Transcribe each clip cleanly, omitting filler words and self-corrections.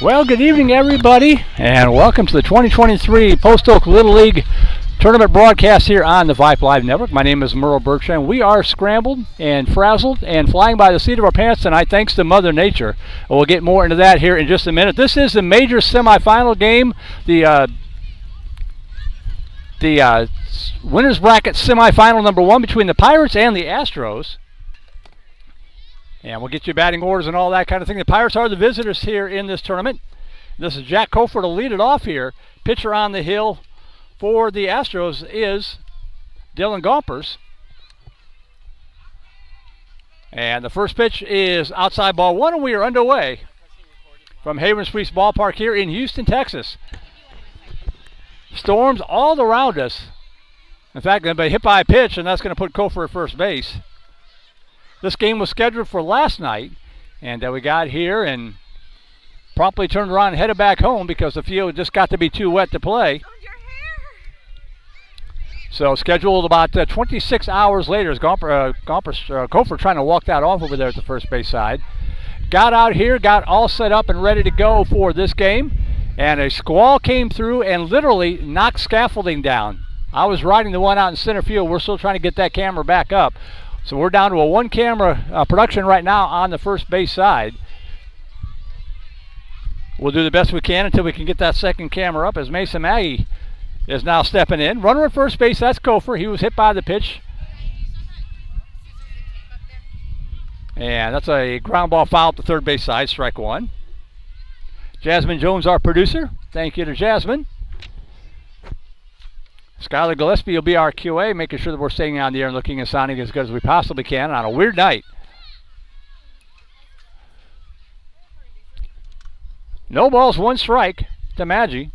Well, good evening, everybody, and welcome to the 2023 Post Oak Little League tournament broadcast here on the Vype Live Network. My name is Merle Berkshire. We are scrambled and frazzled and flying by the seat of our pants tonight, thanks to Mother Nature. We'll get more into that here in just a minute. This is the major semifinal game, the winners bracket semifinal number 1 between the Pirates and the Astros. And we'll get you batting orders and all that kind of thing. The Pirates are the visitors here in this tournament. This is Jack Kofor to lead it off here. Pitcher on the hill for the Astros is Dylan Gompers. And the first pitch is outside ball 1, and we are underway from Havens Police Ballpark here in Houston, Texas. Storms all around us. In fact, going to be hit by a pitch, and that's going to put Kofor at first base. This game was scheduled for last night, and we got here and promptly turned around and headed back home because the field just got to be too wet to play. So scheduled about 26 hours later as Kofor trying to walk that off over there at the first base side. Got out here, got all set up and ready to go for this game, and a squall came through and literally knocked scaffolding down. I was riding the one out in center field. We're still trying to get that camera back up. So we're down to a one-camera production right now on the first base side. We'll do the best we can until we can get that second camera up as Mason Maggie is now stepping in. Runner at first base, that's Kofor. He was hit by the pitch. And that's a ground ball foul at the third base side, strike 1. Jasmine Jones, our producer. Thank you to Jasmine. Skylar Gillespie will be our QA, making sure that we're staying on the air and looking and sounding as good as we possibly can on a weird night. No balls, 1 strike to Maggie.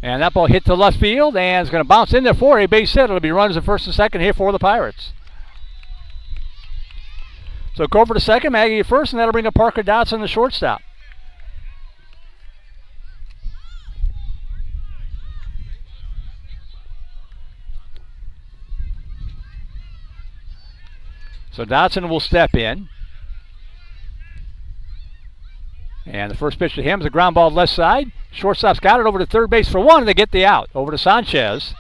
And that ball hit to left field and is going to bounce in there for a base hit. It'll be runners at first and second here for the Pirates. So Kofor to second, Maggie at first, and that'll bring up Parker Dotson, the shortstop. So Dotson will step in. And the first pitch to him is a ground ball left side. Shortstop's got it over to third base for 1, and they get the out. Over to Sanchez.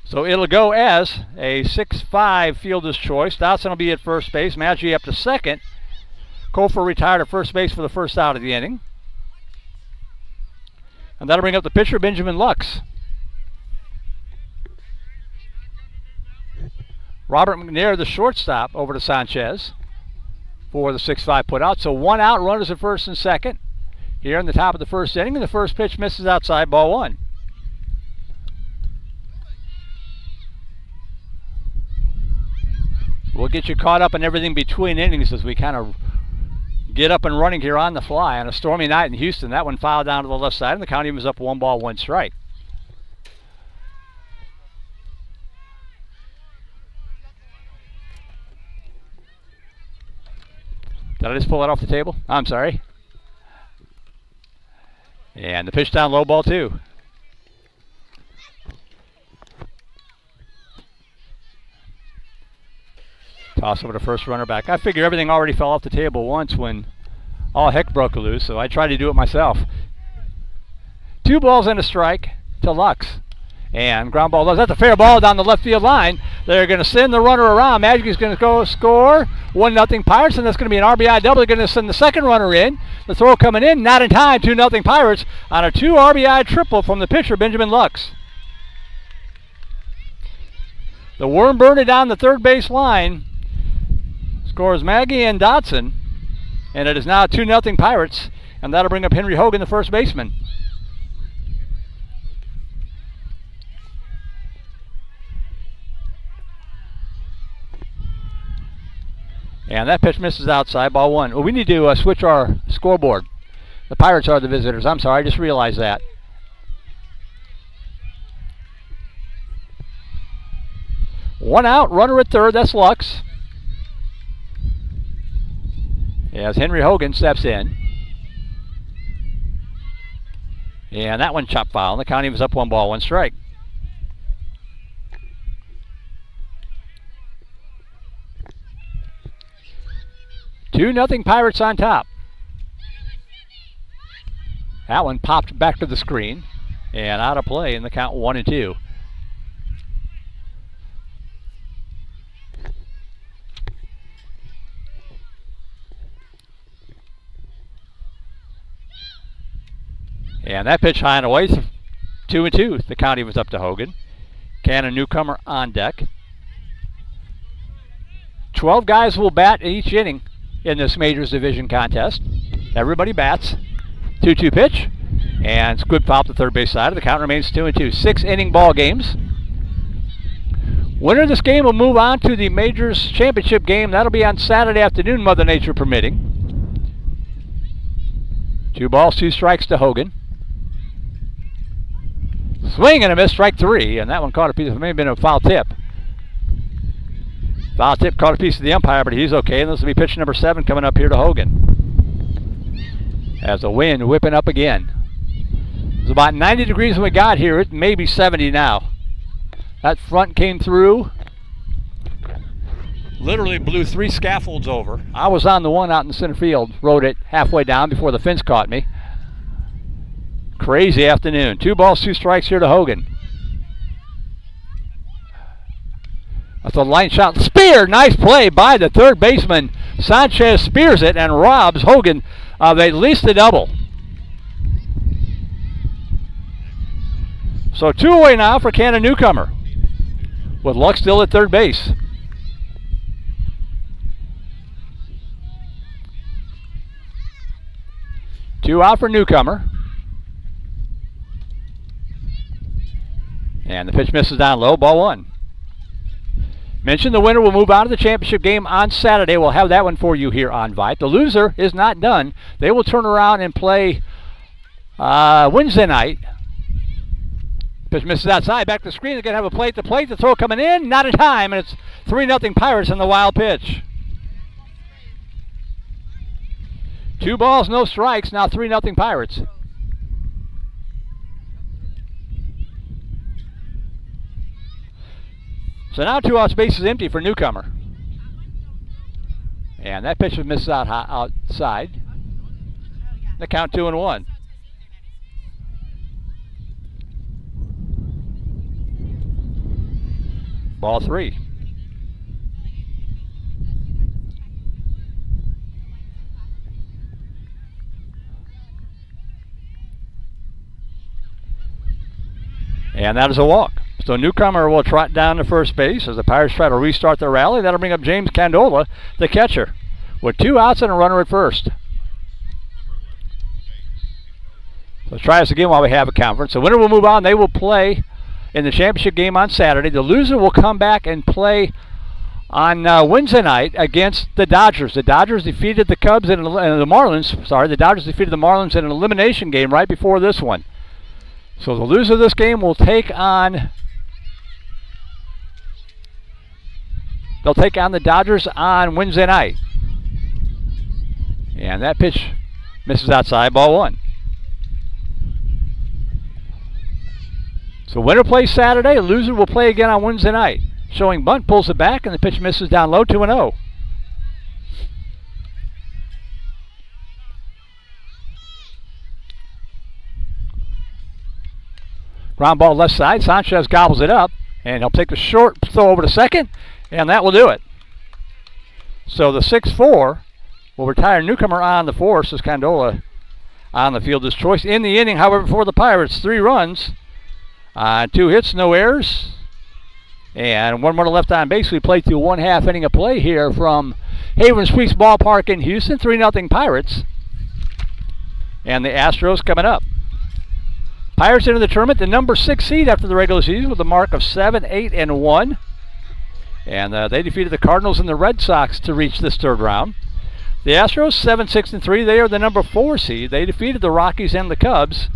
So it'll go as a 6-5 fielder's choice. Dotson will be at first base. Maggi up to second. Kofor retired at first base for the first out of the inning. And that'll bring up the pitcher, Benjamin Lux. Robert McNair, the shortstop, over to Sanchez for the 6-5 put out. So 1 out, runners at first and second here in the top of the first inning. And the first pitch misses outside, ball 1. We'll get you caught up in everything between innings as we kind of get up and running here on the fly on a stormy night in Houston. That one fouled down to the left side, and the count was up 1 ball, 1 strike. Did I just pull that off the table? I'm sorry. And the pitch down low, ball 2. Toss over to first runner back. I figure everything already fell off the table once when all heck broke loose, so I tried to do it myself. 2 balls and a strike to Lux. And ground ball, that's a fair ball down the left field line. They're going to send the runner around. Magic is going to go score 1-0 Pirates, and that's going to be an RBI double. They're going to send the second runner in. The throw coming in, not in time. 2-0 Pirates on a 2 RBI triple from the pitcher, Benjamin Lux. The worm burned it down the third base line. Scores Maggie and Dotson, and it is now 2-0 Pirates, and that'll bring up Henry Hogan, the first baseman. And that pitch misses outside, ball 1. Well, we need to switch our scoreboard. The Pirates are the visitors. I'm sorry, I just realized that. One out, runner at third, that's Lux. As Henry Hogan steps in. And that one chopped foul. The count was up 1 ball, 1 strike. 2-0 Pirates on top. That one popped back to the screen and out of play in the count 1-2. And that pitch high and away, 2-2. The count evens up to Hogan. Cannon newcomer on deck. 12 guys will bat each inning in this Majors Division contest. Everybody bats. 2-2 pitch. And it's good foul to third base side. The count remains 2-2. 6-inning ball games. Winner of this game will move on to the Majors Championship game. That'll be on Saturday afternoon, Mother Nature permitting. 2 balls, 2 strikes to Hogan. Swing and a miss, strike 3, and that one caught a piece. It may have been a foul tip. Foul tip caught a piece of the umpire, but he's okay. And this will be pitch number 7 coming up here to Hogan. As the wind whipping up again. It was about 90 degrees when we got here. It may be 70 now. That front came through. Literally blew 3 scaffolds over. I was on the one out in center field. Rode it halfway down before the fence caught me. Crazy afternoon. 2 balls, 2 strikes here to Hogan. That's a line shot. Spear! Nice play by the third baseman. Sanchez spears it and robs Hogan of at least a double. So 2 away now for Cannon newcomer, with Luck still at third base. Two out for newcomer. And the pitch misses down low, ball 1. Mentioned the winner will move on to the championship game on Saturday. We'll have that one for you here on Vype. The loser is not done. They will turn around and play Wednesday night. Pitch misses outside, back to the screen. They're going to have a plate to plate. The throw coming in, not in time, and it's 3-0 Pirates in the wild pitch. 2 balls, no strikes, now 3-0 Pirates. So now 2 outs, bases empty for newcomer. And that pitch misses out outside. The count 2-1. Ball 3. And that is a walk. So newcomer will trot down to first base as the Pirates try to restart their rally. That'll bring up James Candola, the catcher, with 2 outs and a runner at first. So let's try this again while we have a conference. The winner will move on. They will play in the championship game on Saturday. The loser will come back and play on Wednesday night against the Dodgers. The Dodgers defeated the Cubs and the Marlins. Sorry, the Dodgers defeated the Marlins in an elimination game right before this one. So the loser of this game will take on the Dodgers on Wednesday night. And that pitch misses outside, ball 1. So winner plays Saturday, loser will play again on Wednesday night. Showing bunt, pulls it back, and the pitch misses down low, 2-0. Ground ball left side, Sanchez gobbles it up, and he'll take the short throw over to second, and that will do it. So the 6-4 will retire newcomer on the force as Candola on the field. His choice in the inning, however, for the Pirates, 3 runs, 2 hits, no errors, and 1 runner left on base. We played through 1/2 inning of play here from Haven Sweets Ballpark in Houston. 3-0 Pirates, and the Astros coming up. Pirates into the tournament, the number 6 seed after the regular season with a mark of 7-8-1. And they defeated the Cardinals and the Red Sox to reach this third round. The Astros, 7-6-3. They are the number 4 seed. They defeated the Rockies and the Cubs.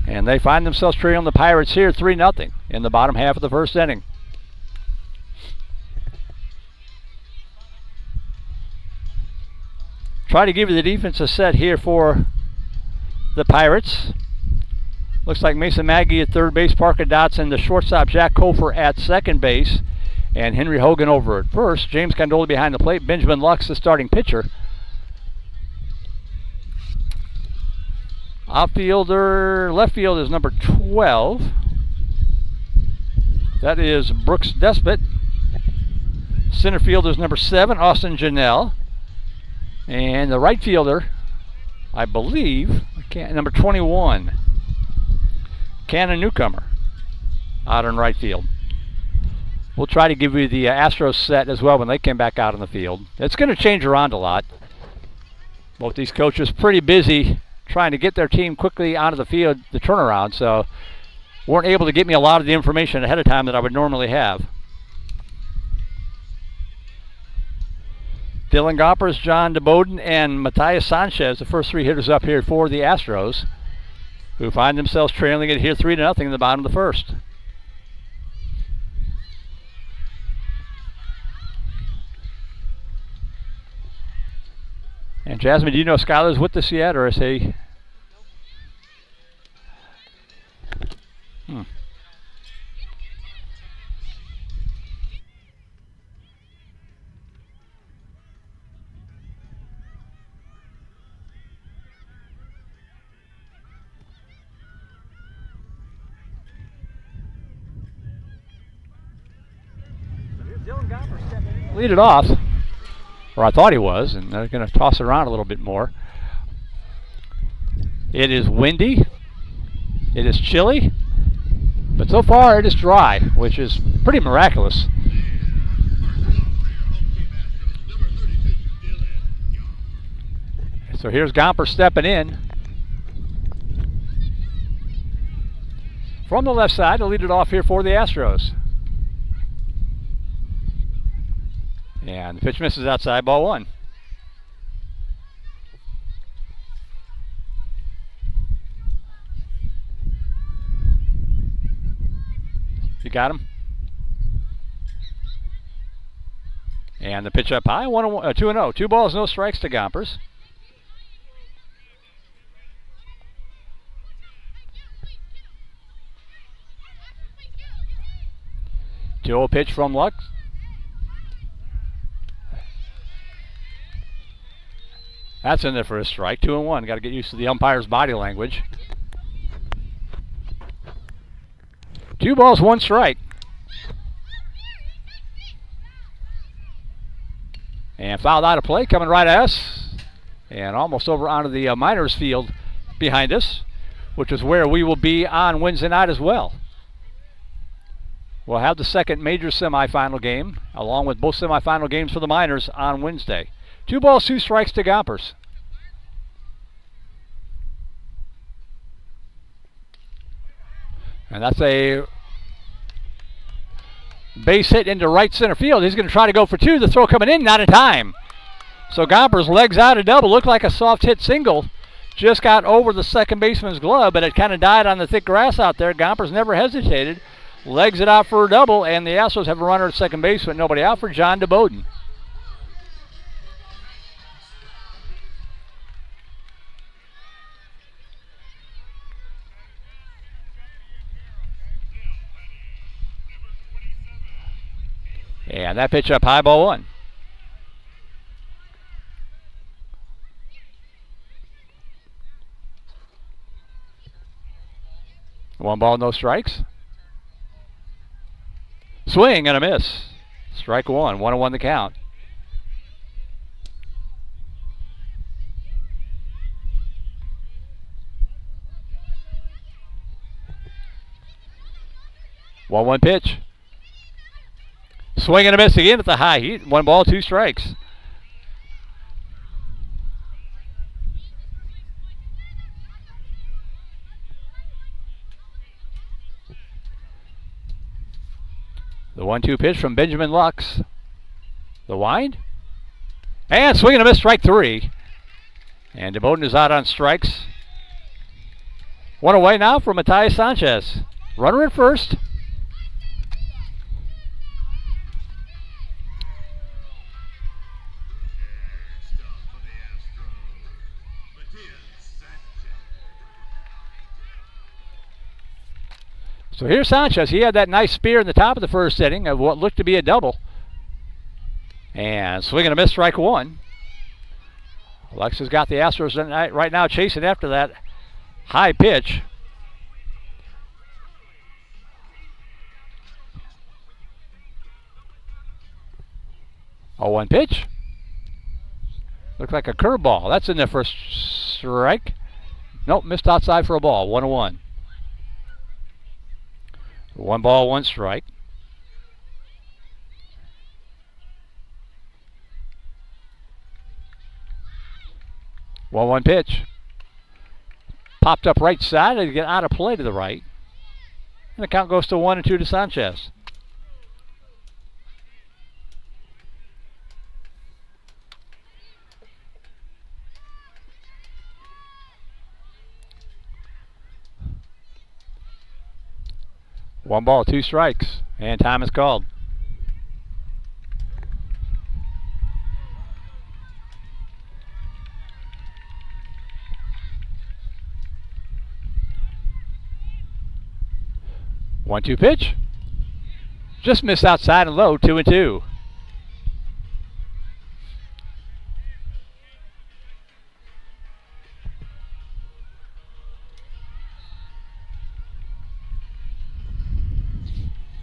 And they find themselves trailing the Pirates here 3-0 in the bottom half of the first inning. Try to give you the defensive set here for the Pirates. Looks like Mason Maggie at third base, Parker Dotson, the shortstop, Jack Kofer at second base, and Henry Hogan over at first. James Candola behind the plate, Benjamin Lux the starting pitcher. Outfielder, left field is number 12. That is Brooks Despot. Center fielder is number 7, Austin Janelle. And the right fielder, I believe, number 21, Cannon Newcomer, out in right field. We'll try to give you the Astros set as well when they come back out on the field. It's going to change around a lot. Both these coaches pretty busy trying to get their team quickly onto the field, the turnaround, so weren't able to get me a lot of the information ahead of time that I would normally have. Dylan Gompers, John DeBoden, and Matthias Sanchez, the first 3 hitters up here for the Astros, who find themselves trailing it here 3-0 in the bottom of the first. And Jasmine, do you know if Skylar's with us yet, or is he? Lead it off, or I thought he was, and they're going to toss it around a little bit more. It is windy, it is chilly, but so far it is dry, which is pretty miraculous. So here's Gomper stepping in. From the left side to lead it off here for the Astros. And the pitch misses outside, ball 1. You got him? And the pitch up high, 2-0. 2 balls, no strikes to Gompers. Joe pitch from Lux. That's in there for a strike. 2-1. Got to get used to the umpire's body language. 2 balls, 1 strike. And fouled out of play, coming right at us. And almost over onto the minors field behind us, which is where we will be on Wednesday night as well. We'll have the second major semifinal game, along with both semifinal games for the minors on Wednesday. 2 balls, 2 strikes to Gompers. And that's a base hit into right center field. He's going to try to go for 2. The throw coming in, not in time. So Gompers legs out a double. Looked like a soft hit single. Just got over the second baseman's glove, but it kind of died on the thick grass out there. Gompers never hesitated. Legs it out for a double, and the Astros have a runner at second base with nobody out for John DeBoden. And that pitch up high, ball 1. One ball, no strikes. Swing and a miss. Strike 1. 1-1 the count. One pitch. Swing and a miss again at the high heat. 1 ball, 2 strikes. The 1-2 pitch from Benjamin Lux. The wind. And swing and a miss, strike 3. And DeBoden is out on strikes. 1 away now for Matthias Sanchez. Runner at first. So here's Sanchez. He had that nice spear in the top of the first inning of what looked to be a double. And swing and a miss, strike 1. Lux has got the Astros right now chasing after that High pitch. Oh, 1 pitch. Looks like a curveball. That's in there for a strike. Nope, missed outside for a ball. 1-1. 1 ball, 1 strike. One pitch. Popped up right side and get out of play to the right. And the count goes to 1-2 to Sanchez. One ball, 2 strikes, and time is called. One-two pitch. Just missed outside and low, 2-2.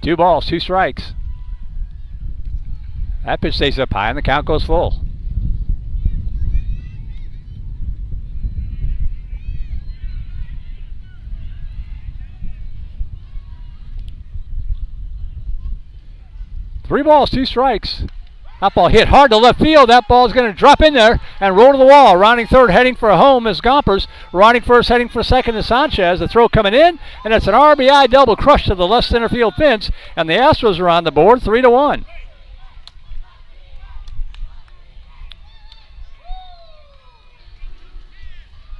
Two balls, 2 strikes. That pitch stays up high and the count goes full. Three balls, 2 strikes. That ball hit hard to left field. That ball is going to drop in there and roll to the wall. Rounding third, heading for home is Gompers. Rounding first, heading for second is Sanchez. The throw coming in, and it's an RBI double crush to the left center field fence, and the Astros are on the board, 3-1.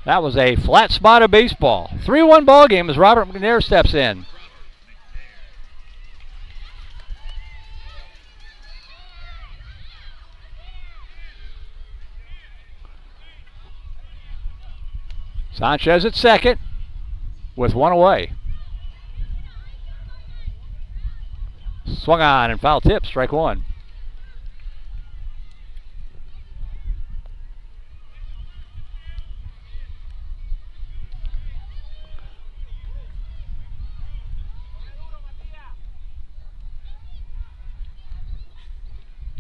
That was a flat spot of baseball. 3-1 ball game as Robert McNair steps in. Sanchez at second with 1 away. Swung on and foul tip, strike 1.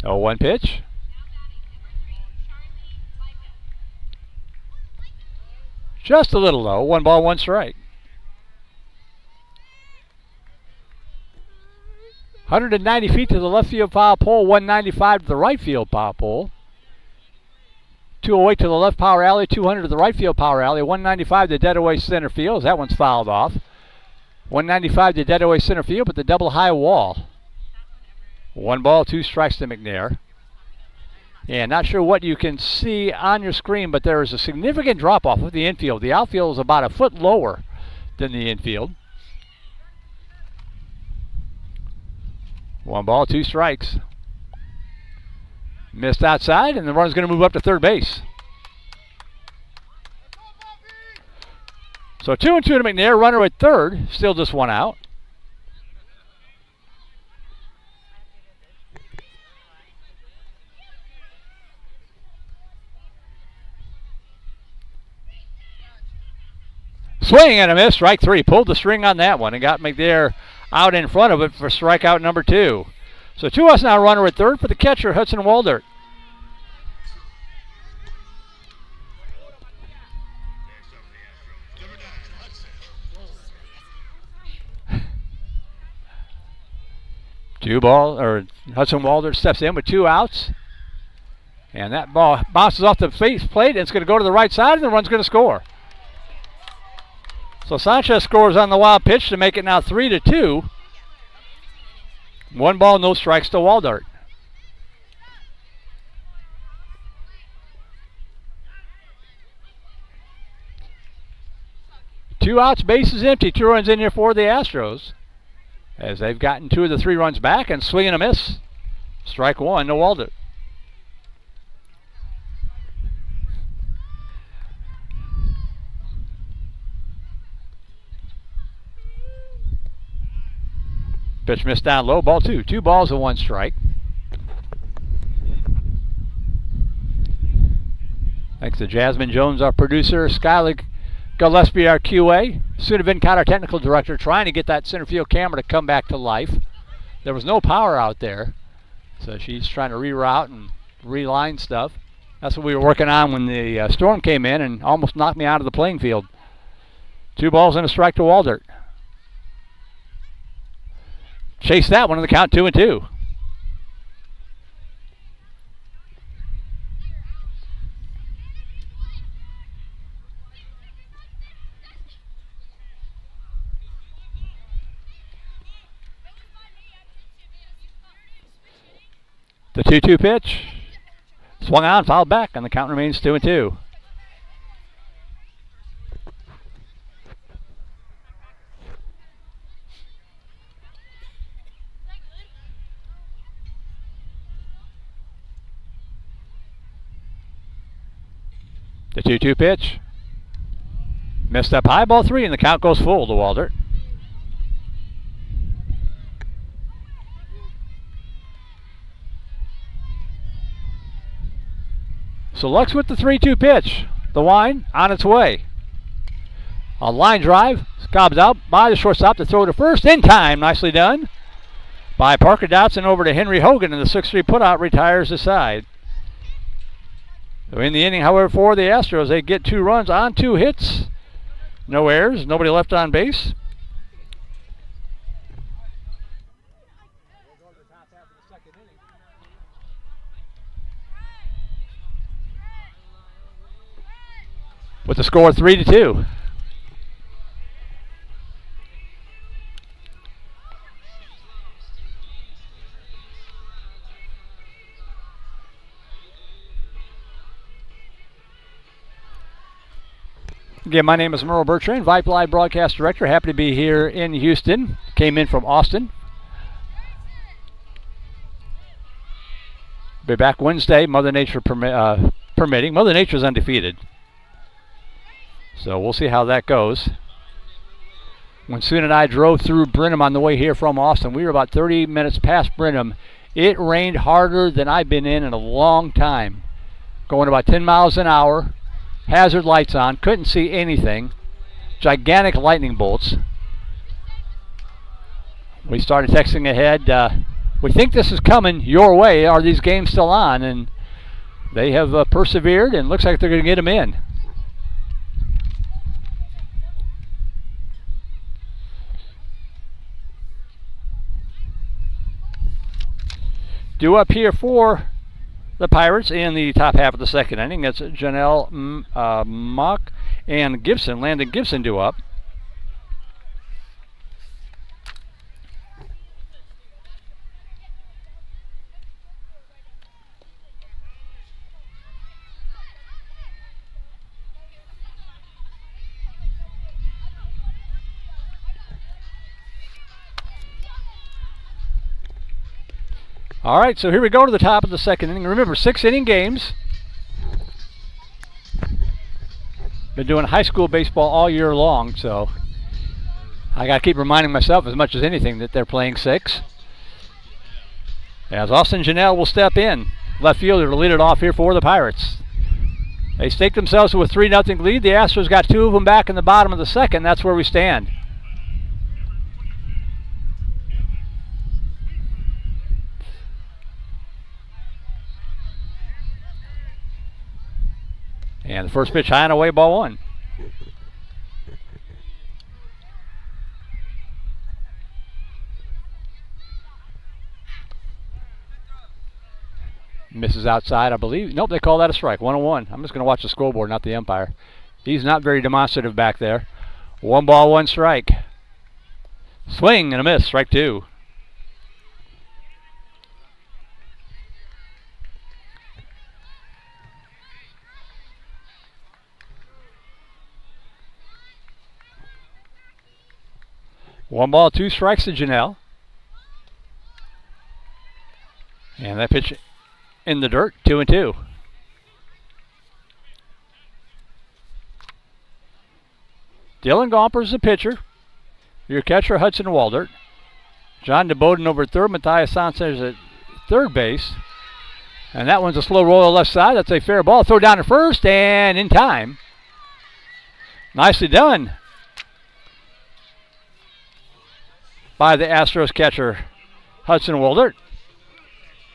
Oh, 1 pitch. Just a little low. 1 ball, 1 strike. 190 feet to the left field foul pole, 195 to the right field foul pole. 208 to the left power alley, 200 to the right field power alley, 195 to dead away center field. That one's fouled off. 195 to dead away center field, but the double high wall. 1 ball, 2 strikes to McNair. Yeah, not sure what you can see on your screen, but there is a significant drop-off of the infield. The outfield is about a foot lower than the infield. 1 ball, 2 strikes. Missed outside, and the runner's going to move up to third base. So 2-2 to McNair, runner at third, still just 1 out. Swing and a miss, strike 3. Pulled the string on that one and got McNair out in front of it for strikeout number 2. So 2 outs now, runner at third for the catcher, Hudson Waldert. Hudson Waldert steps in with 2 outs. And that ball bounces off the face plate, and it's going to go to the right side, and the run's going to score. So Sanchez scores on the wild pitch to make it now 3-2. 1 ball, no strikes to Waldert. Two outs, bases empty. 2 runs in here for the Astros, as they've gotten 2 of the 3 runs back, and swing and a miss. Strike 1 to Waldert. Pitch missed down low, ball 2. 2 balls and 1 strike. Thanks to Jasmine Jones, our producer, Skylar Gillespie, our QA. Suna Vincott, our technical director, trying to get that center field camera to come back to life. There was no power out there, so she's trying to reroute and reline stuff. That's what we were working on when the storm came in and almost knocked me out of the playing field. 2 balls and a strike to Waldert. Chase that one on the count, 2-2. The 2-2 pitch. Swung on, fouled back, and the count remains 2-2. The 2-2 pitch. Missed up high, ball 3, and the count goes full to Waldert. So Lux with the 3-2 pitch. The wind on its way. A line drive. Scobbs out by the shortstop to throw to first in time. Nicely done by Parker Dotson over to Henry Hogan, and the 6-3 putout retires the side. So in the inning, however, for the Astros, they get 2 runs on 2 hits. No errors, nobody left on base. With the score 3-2. Again, my name is Merle Bertrand, Vype Live Broadcast Director. Happy to be here in Houston. Came in from Austin. Be back Wednesday, Mother Nature permitting. Mother Nature's undefeated. So we'll see how that goes. When Soon and I drove through Brenham on the way here from Austin, we were about 30 minutes past Brenham. It rained harder than I've been in a long time. Going about 10 miles an hour. Hazard lights on. Couldn't see anything. Gigantic lightning bolts. We started texting ahead. We think this is coming your way. Are these games still on? And they have persevered, and looks like they're going to get them in. Due up here for the Pirates in the top half of the second inning. That's Janelle Mock and Gibson. Landon Gibson due up. All right, so here we go to the top of the second inning. Remember, 6-inning games. Been doing high school baseball all year long, so I got to keep reminding myself as much as anything that they're playing 6. As Austin Janelle will step in, left fielder, to lead it off here for the Pirates. They stake themselves with a 3-0 lead. The Astros got 2 of them back in the bottom of the second. That's where we stand. And the first pitch high and away, ball 1. Misses outside, I believe. Nope, they call that a strike. 1-1. I'm just going to watch the scoreboard, not the umpire. He's not very demonstrative back there. 1 ball, 1 strike. Swing and a miss, strike 2. One ball, 2 strikes to Janelle. And that pitch in the dirt, 2-2. Dylan Gomper's the pitcher. Your catcher, Hudson Waldert. John DeBoden over at third. Matthias Sanchez at third base. And that one's a slow roll left side. That's a fair ball. Throw down to first and in time. Nicely done by the Astros catcher, Hudson Woldert.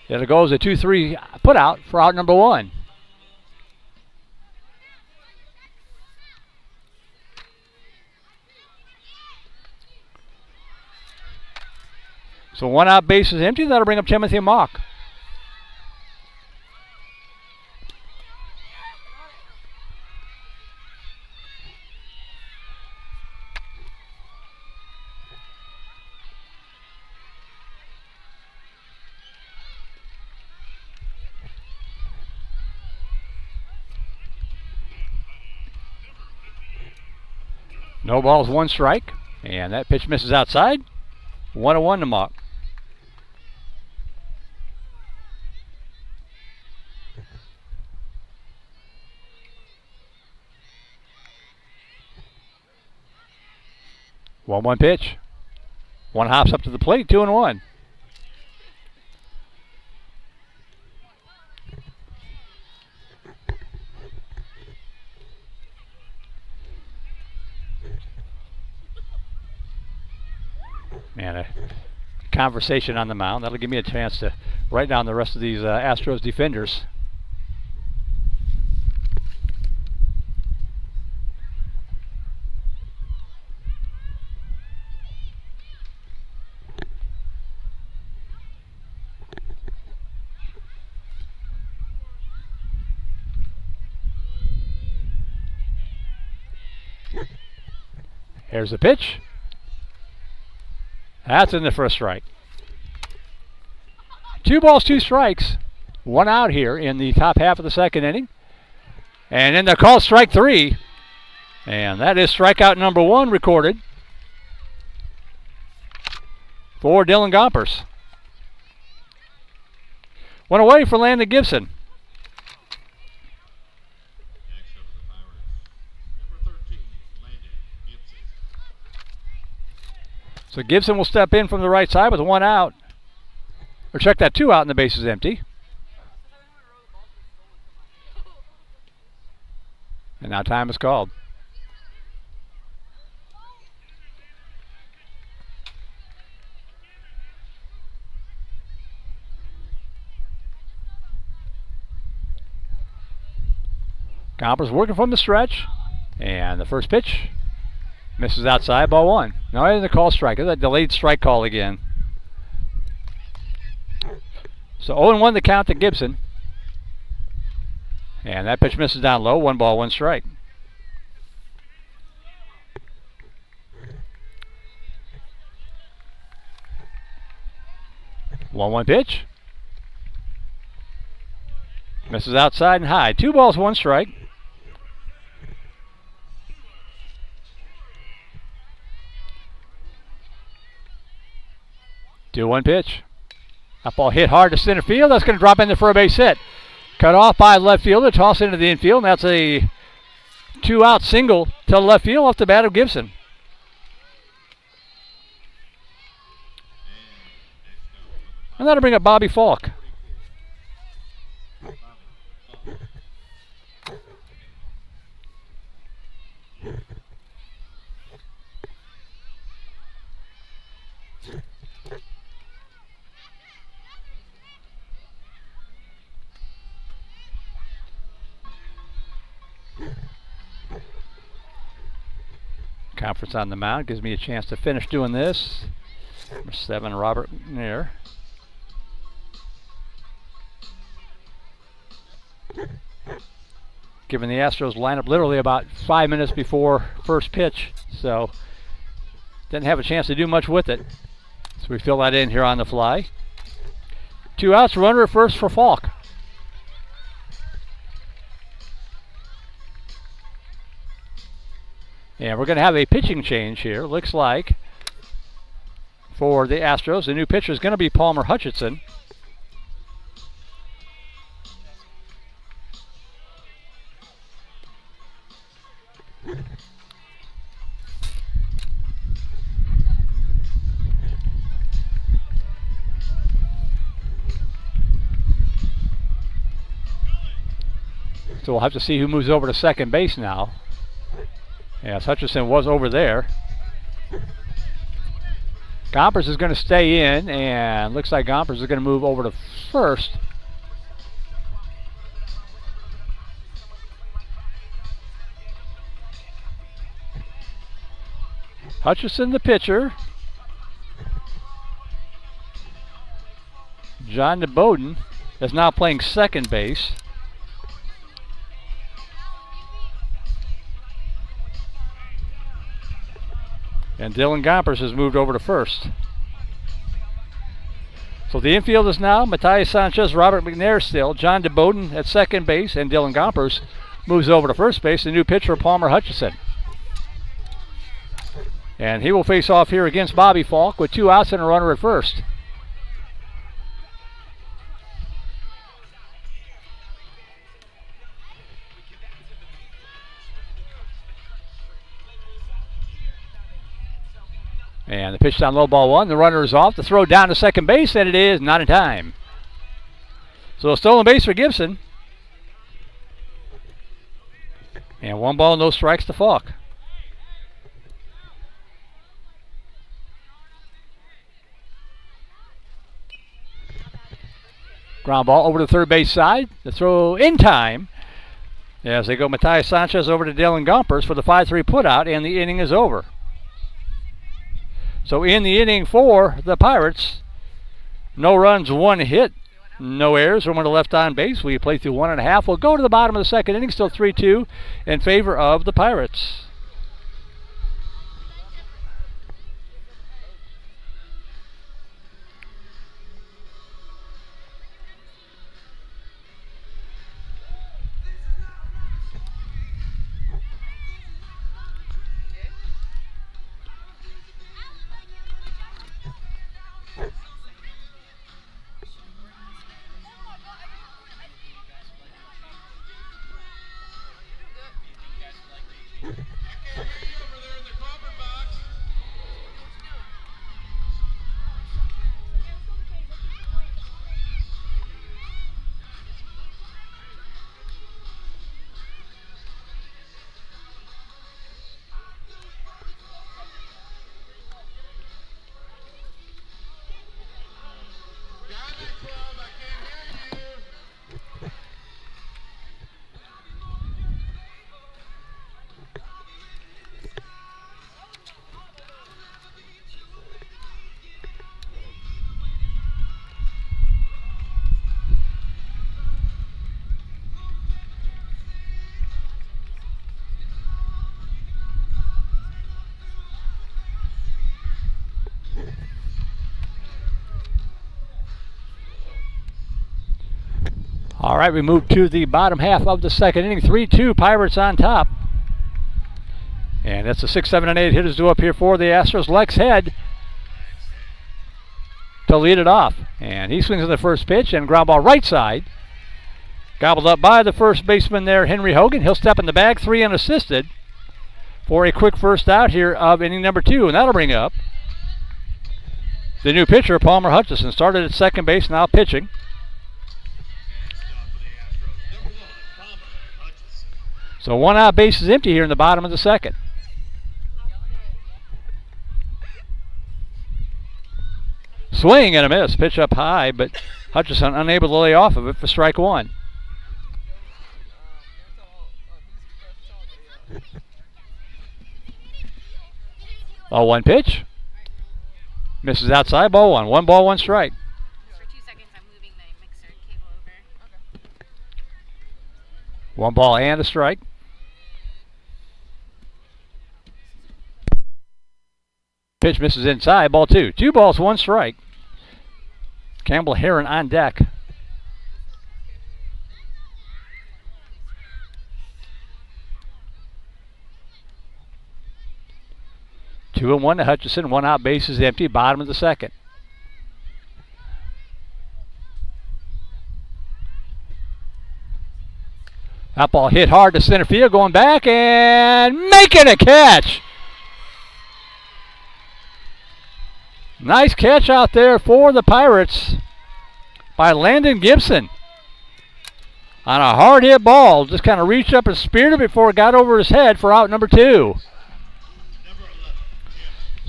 It'll go as a 2-3 put out for out number 1. So 1 out, base is empty. That'll bring up Timothy Mock. No balls, 1 strike. And that pitch misses outside. 1-1 to Mock. One pitch. 1 hops up to the plate, 2-1. Man, a conversation on the mound. That'll give me a chance to write down the rest of these Astros defenders. Here's the pitch. That's in the first strike. 2 balls, 2 strikes. 1 out here in the top half of the second inning. And then they're called strike 3. And that is strikeout number 1 recorded for Dylan Gompers. 1 away for Landon Gibson. So Gibson will step in from the right side with 1 out. Or check that, 2 out and the base is empty. And now time is called. Gompers working from the stretch. And the first pitch misses outside, ball 1. Now in the call strike. It's a delayed strike call again. So 0-1 the count to Gibson. And that pitch misses down low. 1 ball, 1 strike. One pitch. Misses outside and high. 2 balls, 1 strike. Do 1 pitch. That ball hit hard to center field. That's going to drop in there for a base hit. Cut off by left fielder. Toss into the infield. And that's a 2-out single to left field off the bat of Gibson. And that'll bring up Bobby Falk. Conference on the mound gives me a chance to finish doing this. Number 7, Robert Nair. Giving the Astros lineup literally about 5 minutes before first pitch, so didn't have a chance to do much with it. So we fill that in here on the fly. 2 outs, runner at first for Falk. And we're going to have a pitching change here. Looks like for the Astros, the new pitcher is going to be Palmer Hutchinson. So we'll have to see who moves over to second base now. Yes, Hutchison was over there. Gompers is going to stay in, and looks like Gompers is going to move over to first. Hutchison, the pitcher. John DeBoden is now playing second base. And Dylan Gompers has moved over to first. So the infield is now Matthias Sanchez, Robert McNair still, John DeBoden at second base, and Dylan Gompers moves over to first base. The new pitcher, Palmer Hutchison. And he will face off here against Bobby Falk with 2 outs and a runner at first. And the pitch down low, ball 1. The runner is off. The throw down to second base, and it is not in time. So a stolen base for Gibson. And 1 ball, no strikes to Falk. Ground ball over to the third base side. The throw in time. As they go Matthias Sanchez over to Dylan Gompers for the 5-3 putout, and the inning is over. So in the inning for the Pirates, no runs, 1 hit, no errors, one left on base. We play through 1.5. We'll go to the bottom of the second inning, still 3-2 in favor of the Pirates. All right, we move to the bottom half of the second inning. 3-2, Pirates on top. And that's the 6, 7, and 8 hitters due up here for the Astros. Lex Head to lead it off. And he swings at the first pitch and ground ball right side. Gobbled up by the first baseman there, Henry Hogan. He'll step in the bag, 3 unassisted for a quick first out here of inning number 2. And that'll bring up the new pitcher, Palmer Hutchison. Started at second base, now pitching. So 1 out, base is empty here in the bottom of the second. Swing and a miss. Pitch up high, but Hutchison unable to lay off of it for strike 1. Ball 1 pitch. Misses outside, ball 1. 1 ball, 1 strike. For 2 seconds, I'm moving the mixer cable over. Okay. 1 ball and a strike. Pitch misses inside, ball 2. 2 balls, 1 strike. Campbell Heron on deck. Two and 1 to Hutchison. 1 out, base is empty. Bottom of the second. That ball hit hard to center field, going back and making a catch. Nice catch out there for the Pirates by Landon Gibson. On a hard hit ball, just kind of reached up and speared it before it got over his head for out number 2.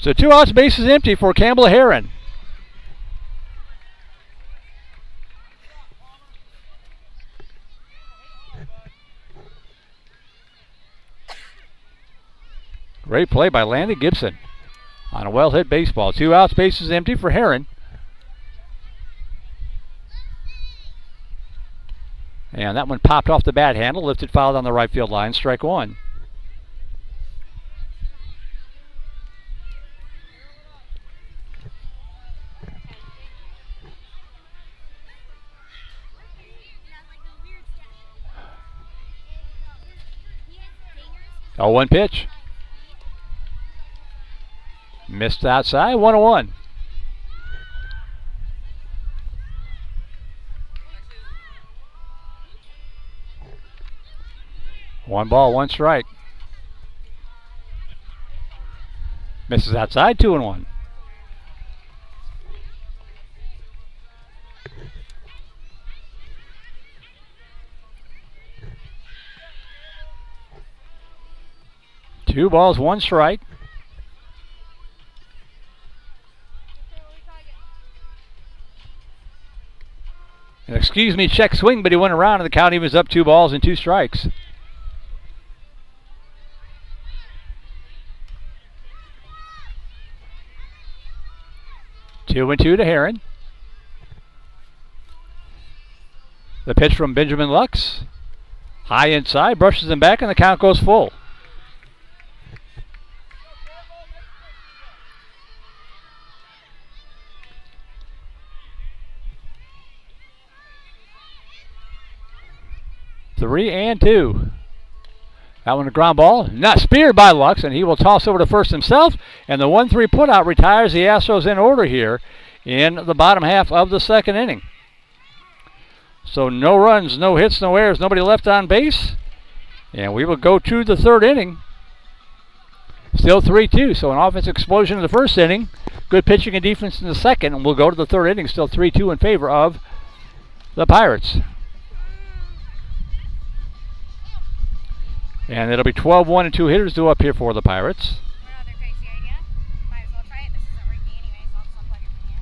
So 2 outs, bases empty for Campbell Heron. Great play by Landy Gibson on a well-hit baseball. 2 outs, bases empty for Heron. And that one popped off the bat handle, lifted, fouled on the right field line, strike 1. Oh, 1 pitch. Missed outside, 1-1. One ball, 1 strike. Misses outside, 2-1. Two balls, 1 strike. And excuse me, check swing, but he went around and the count, he was up 2 balls and 2 strikes. Two and 2 to Heron. The pitch from Benjamin Lux. High inside, brushes him back, and the count goes full. Three and 2. That one a ground ball, not speared by Lux, and he will toss over to first himself. And the 1-3 putout retires the Astros in order here in the bottom half of the 2nd inning. So no runs, no hits, no errors, nobody left on base. And we will go to the 3rd inning. Still 3-2, so an offensive explosion in the 1st inning. Good pitching and defense in the 2nd, and we'll go to the 3rd inning, still 3-2 in favor of the Pirates. And it'll be 12-1 and 2 hitters due up here for the Pirates. Another crazy idea. Might as well try it. This isn't working anyway, so I'll just unplug it from here.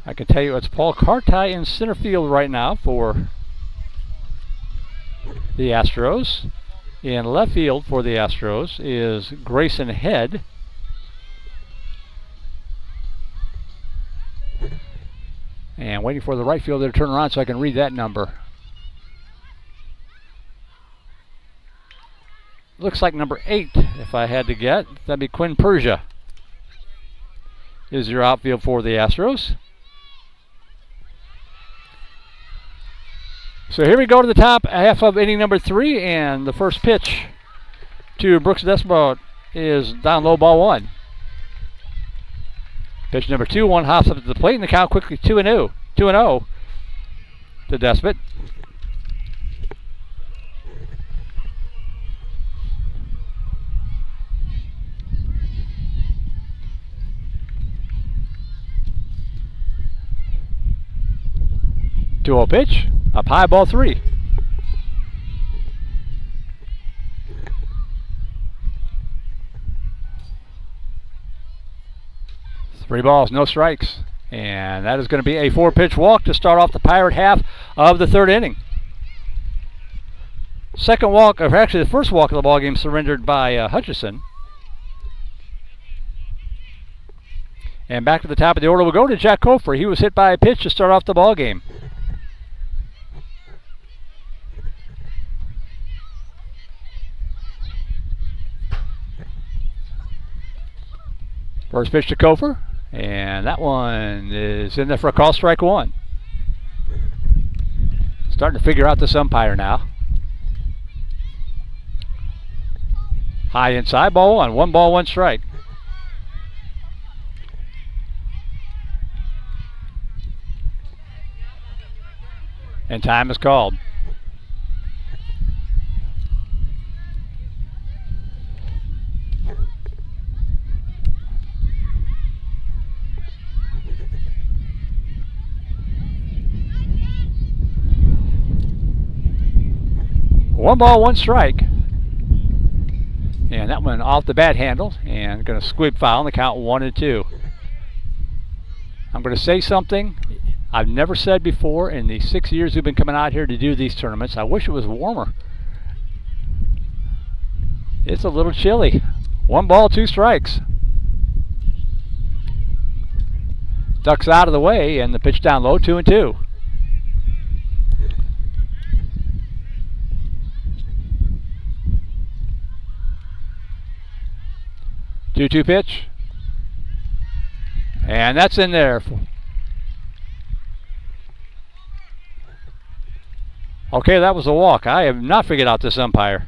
I can tell you it's Paul Carti in center field right now for the Astros. In left field for the Astros is Grayson Head. And waiting for the right fielder to turn around so I can read that number. Looks like number 8, if I had to get. That'd be Quinn Persia. Is your outfield for the Astros. So here we go to the top half of inning number 3, and the first pitch to Brooks Desmond is down low, ball 1. Pitch number 2, 1 hops up to the plate, and the count quickly 2-0. 2-0 to Despot. Two-0 pitch, up high, ball 3. Three balls, no strikes. And that is going to be a 4-pitch walk to start off the Pirate half of the 3rd inning. Second walk, or actually the first walk of the ball game, surrendered by Hutchison. And back to the top of the order we'll go to Jack Kofer. He was hit by a pitch to start off the ball game. First pitch to Kofer, and that one is in there for a call, strike 1. Starting to figure out this umpire now. High inside, ball 1. 1 ball, 1 strike. And time is called. One ball, one strike. And that one off the bat handle and going to squib foul on the count 1-2. I'm going to say something I've never said before in the 6 years we've been coming out here to do these tournaments. I wish it was warmer. It's a little chilly. One ball, two strikes. Ducks out of the way and the pitch down low, 2-2. 2-2 pitch. And that's in there. Okay, that was a walk. I have not figured out this umpire.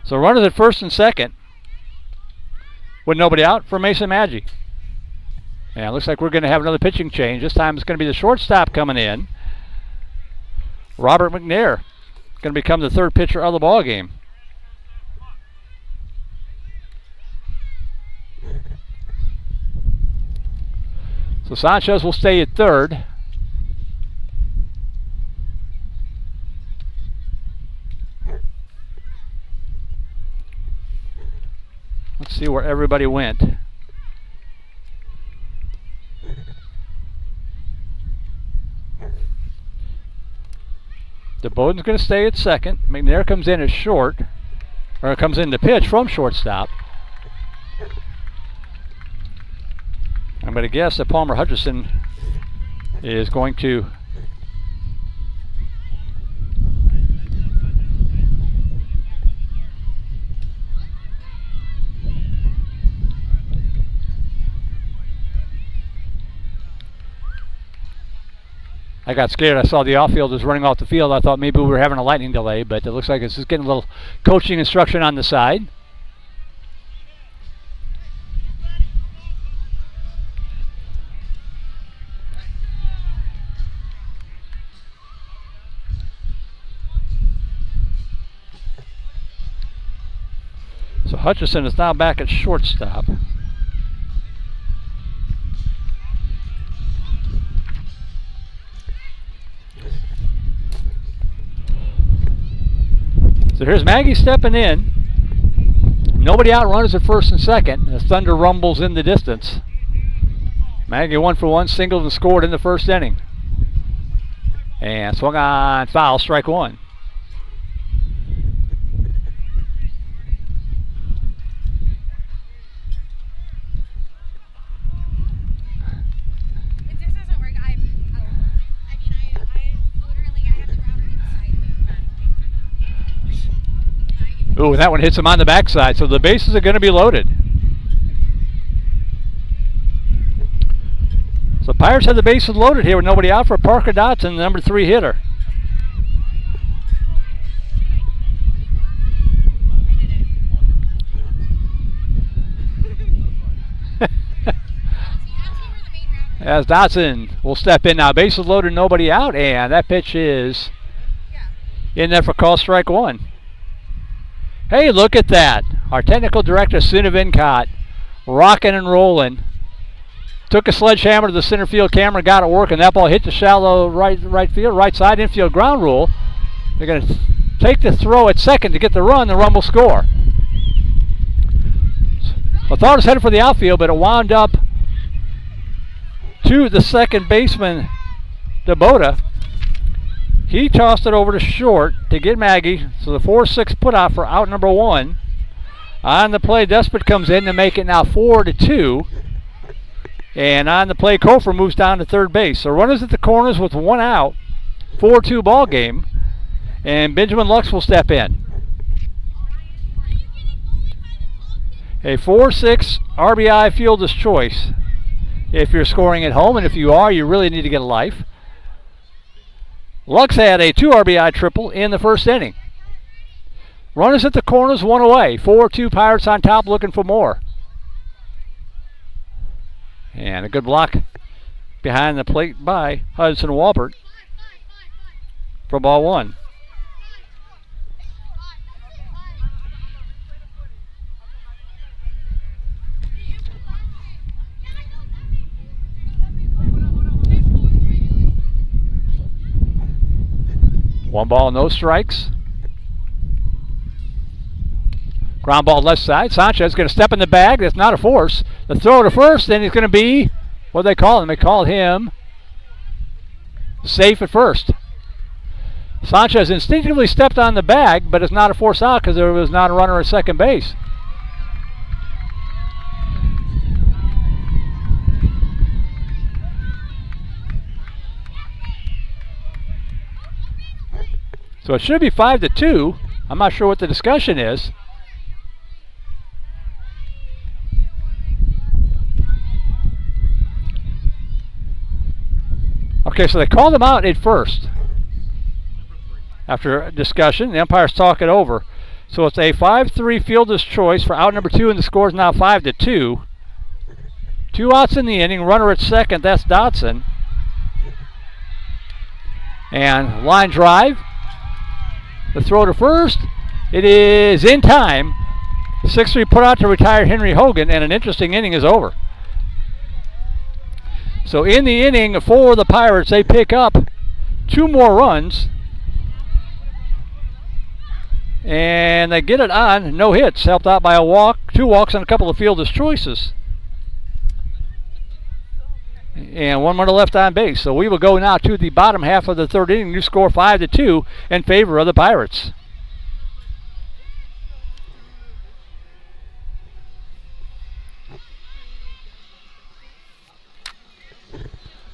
So runners at first and second with nobody out for Mason Maggi. And it looks like we're going to have another pitching change. This time it's going to be the shortstop coming in. Robert McNair going to become the third pitcher of the ball game. So Sanchez will stay at third. Let's see where everybody went. DeBoden's going to stay at second. McNair comes in as short, or comes in to pitch from shortstop. I'm going to guess that Palmer Hutchison is going to I got scared. I saw the outfielders running off the field. I thought maybe we were having a lightning delay, but it looks like it's just getting a little coaching instruction on the side. So Hutchison is now back at shortstop. So here's Maggi stepping in. Nobody out, runners at first and second. The thunder rumbles in the distance. Maggi 1 for 1, singled and scored in the first inning. And swung on, foul, strike one. Ooh, that one hits him on the backside, so the bases are going to be loaded. So Pirates have the bases loaded here with nobody out for Parker Dotson, the number 3 hitter. As Dotson will step in now, bases loaded, nobody out, and that pitch is in there for call strike one. Hey, look at that. Our technical director, Sina Vincott, rocking and rolling. Took a sledgehammer to the center field camera, got it working. That ball hit the shallow right field, right side infield ground rule. They're going to take the throw at second to get the run. The run will score. I thought it was headed for the outfield, but it wound up to the second baseman, DeBoda. He tossed it over to short to get Maggi. So the 4-6 put out for out number 1. On the play, Despot comes in to make it now 4-2. And on the play, Kofor moves down to third base. So runners at the corners with 1 out. 4-2 ball game. And Benjamin Lux will step in. A 4-6 RBI fielder's choice if you're scoring at home. And if you are, you really need to get a life. Lux had a 2 RBI triple in the first inning. Runners at the corners, 1 away. 4-2 Pirates on top, looking for more. And a good block behind the plate by Hudson Walbert. for ball one. One ball, no strikes. Ground ball left side. Sanchez going to step in the bag. That's not a force. The throw to first, and he's going to be, what do they call him? They call him safe at first. Sanchez instinctively stepped on the bag, but it's not a force out because there was not a runner at second base. So it should be 5-2. I'm not sure what the discussion is. Okay, so they called him out at first. After a discussion, the umpires talk it over. So it's a 5-3 fielder's choice for out number 2, and the score is now 5-2. 2 outs in the inning, runner at second, that's Dotson. And line drive. The throw to first, it is in time. The 6-3 put out to retire Henry Hogan, and an interesting inning is over. So in the inning for the Pirates, they pick up 2 more runs. And they get it on, no hits, helped out by a walk, 2 walks, and a couple of fielder's choices. And 1 runner left on base. So we will go now to the bottom half of the third inning. New score 5-2 in favor of the Pirates.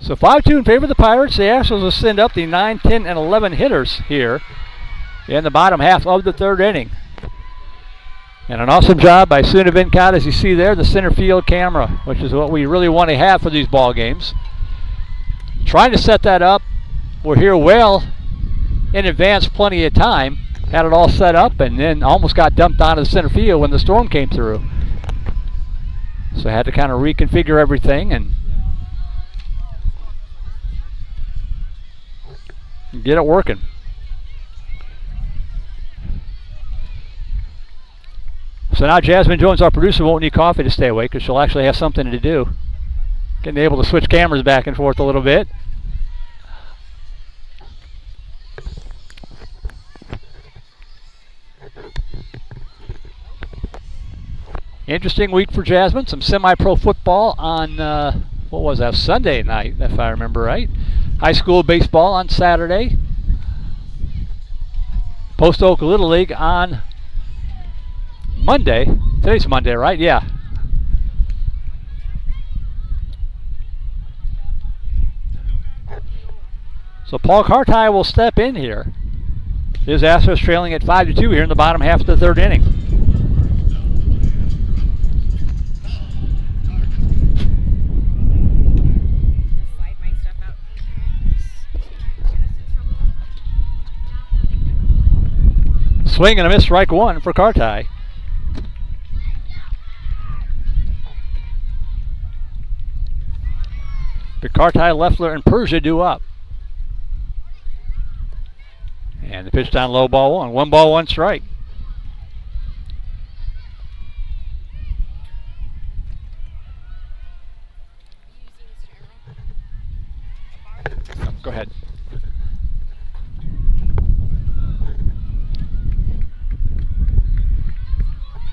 So 5-2 in favor of the Pirates. The Astros will send up the 9, 10, and 11 hitters here in the bottom half of the third inning. And an awesome job by Suna Venkat, as you see there, the center field camera, which is what we really want to have for these ball games. Trying to set that up. We're here well in advance, plenty of time. Had it all set up and then almost got dumped onto the center field when the storm came through. So I had to kind of reconfigure everything and get it working. So now Jasmine Jones, our producer, won't need coffee to stay awake because she'll actually have something to do. Getting able to switch cameras back and forth a little bit. Interesting week for Jasmine. Some semi-pro football on, what was that, Sunday night, if I remember right. High school baseball on Saturday. Post Oak Little League on Monday. Today's Monday, right? Yeah. So Paul Carti will step in here. His Astros trailing at 5-2 here in the bottom half of the third inning. Swing and a miss, strike 1 for Carti. Carti, Leffler, and Persia due up. And the pitch down low, ball 1. 1 ball, 1 strike. Go ahead.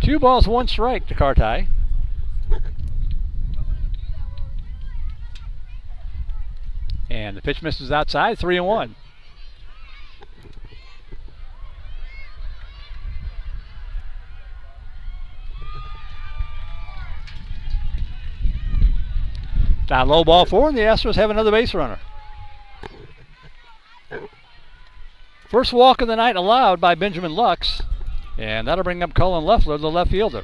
Two balls, 1 strike to Carti. And the pitch misses outside, 3-1. Down low, ball 4, and the Astros have another base runner. First walk of the night allowed by Benjamin Lux, and that'll bring up Cullen Leffler, the left fielder.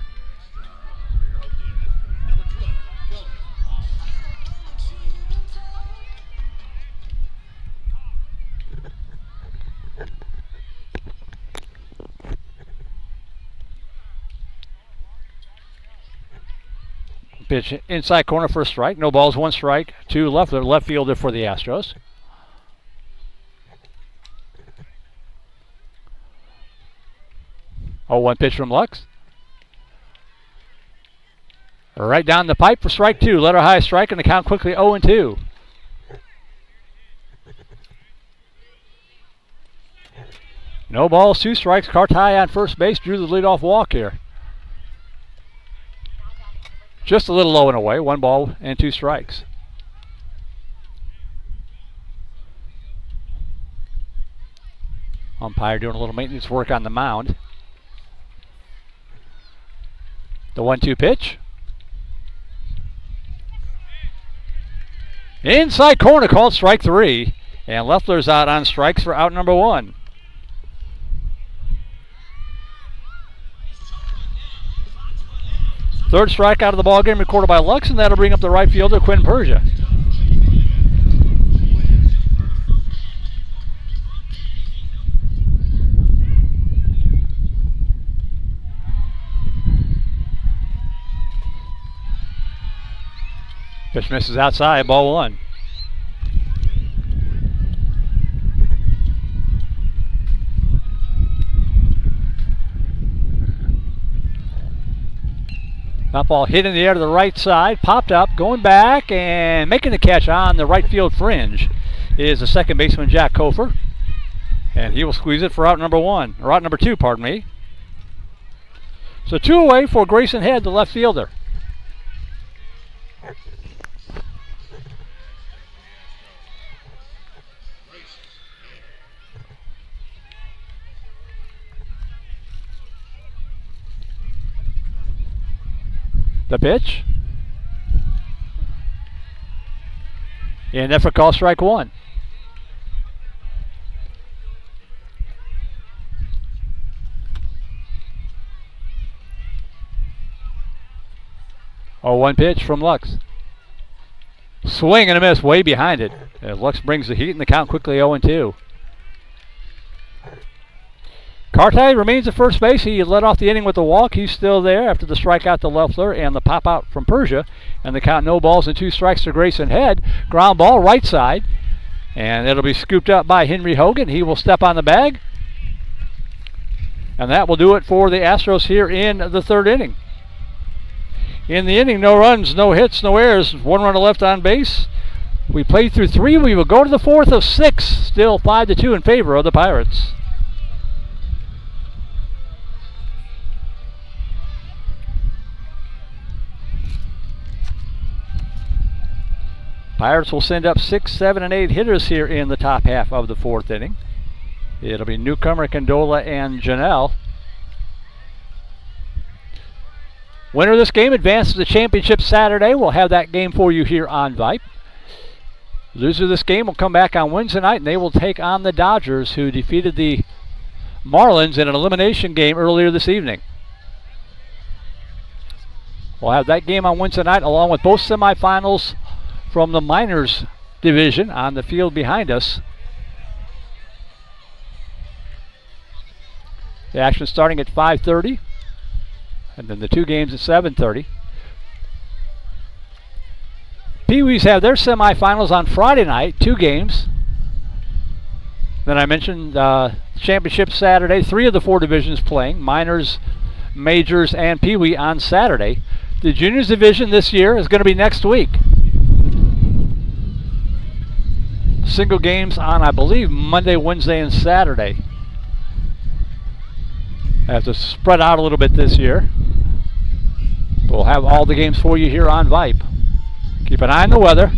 Pitch inside corner for a strike. No balls, 1 strike to Leffler, left fielder for the Astros. 0-1 pitch from Lux. Right down the pipe for strike two. Letter high strike, and the count quickly 0-2. No balls, 2 strikes. Cartai on first base drew the leadoff walk here. Just a little low and away. 1 ball and 2 strikes. Umpire doing a little maintenance work on the mound. The 1-2 pitch. Inside corner, called strike 3. And Leffler's out on strikes for out number 1. Third strikeout of the ball game recorded by Lux, and that'll bring up the right fielder, Quinn Persia. Pitch misses outside, ball 1. That ball hit in the air to the right side, popped up, going back, and making the catch on the right field fringe is the second baseman, Jack Kofer. And he will squeeze it for out number 1, or out number 2, pardon me. So 2 away for Grayson Head, the left fielder. The pitch. And effort call strike 1. Oh, 1 pitch from Lux. Swing and a miss way behind it. Lux brings the heat and the count quickly 0-2. Cartai remains at first base. He led off the inning with a walk. He's still there after the strikeout to Leffler and the pop out from Persia. And the count, no balls and 2 strikes to Grayson Head. Ground ball right side. And it'll be scooped up by Henry Hogan. He will step on the bag. And that will do it for the Astros here in the 3rd inning. In the inning, no runs, no hits, no errors. 1 runner left on base. We played through 3. We will go to the 4th of 6. Still 5-2 in favor of the Pirates. Pirates will send up 6, 7, and 8 hitters here in the top half of the 4th inning. It'll be Newcomer, Condola, and Janelle. Winner of this game advances to the championship Saturday. We'll have that game for you here on Vype. Loser of this game will come back on Wednesday night, and they will take on the Dodgers, who defeated the Marlins in an elimination game earlier this evening. We'll have that game on Wednesday night, along with both semifinals from the minors division on the field behind us. The action starting at 5:30, and then the 2 games at 7:30. Pee-wees have their semifinals on Friday night, 2 games. Then I mentioned championship Saturday, 3 of the 4 divisions playing, minors, majors, and Pee-wee on Saturday. The juniors division this year is going to be next week. Single games on, I believe, Monday, Wednesday, and Saturday. I have to spread out a little bit this year. We'll have all the games for you here on Vype. Keep an eye on the weather.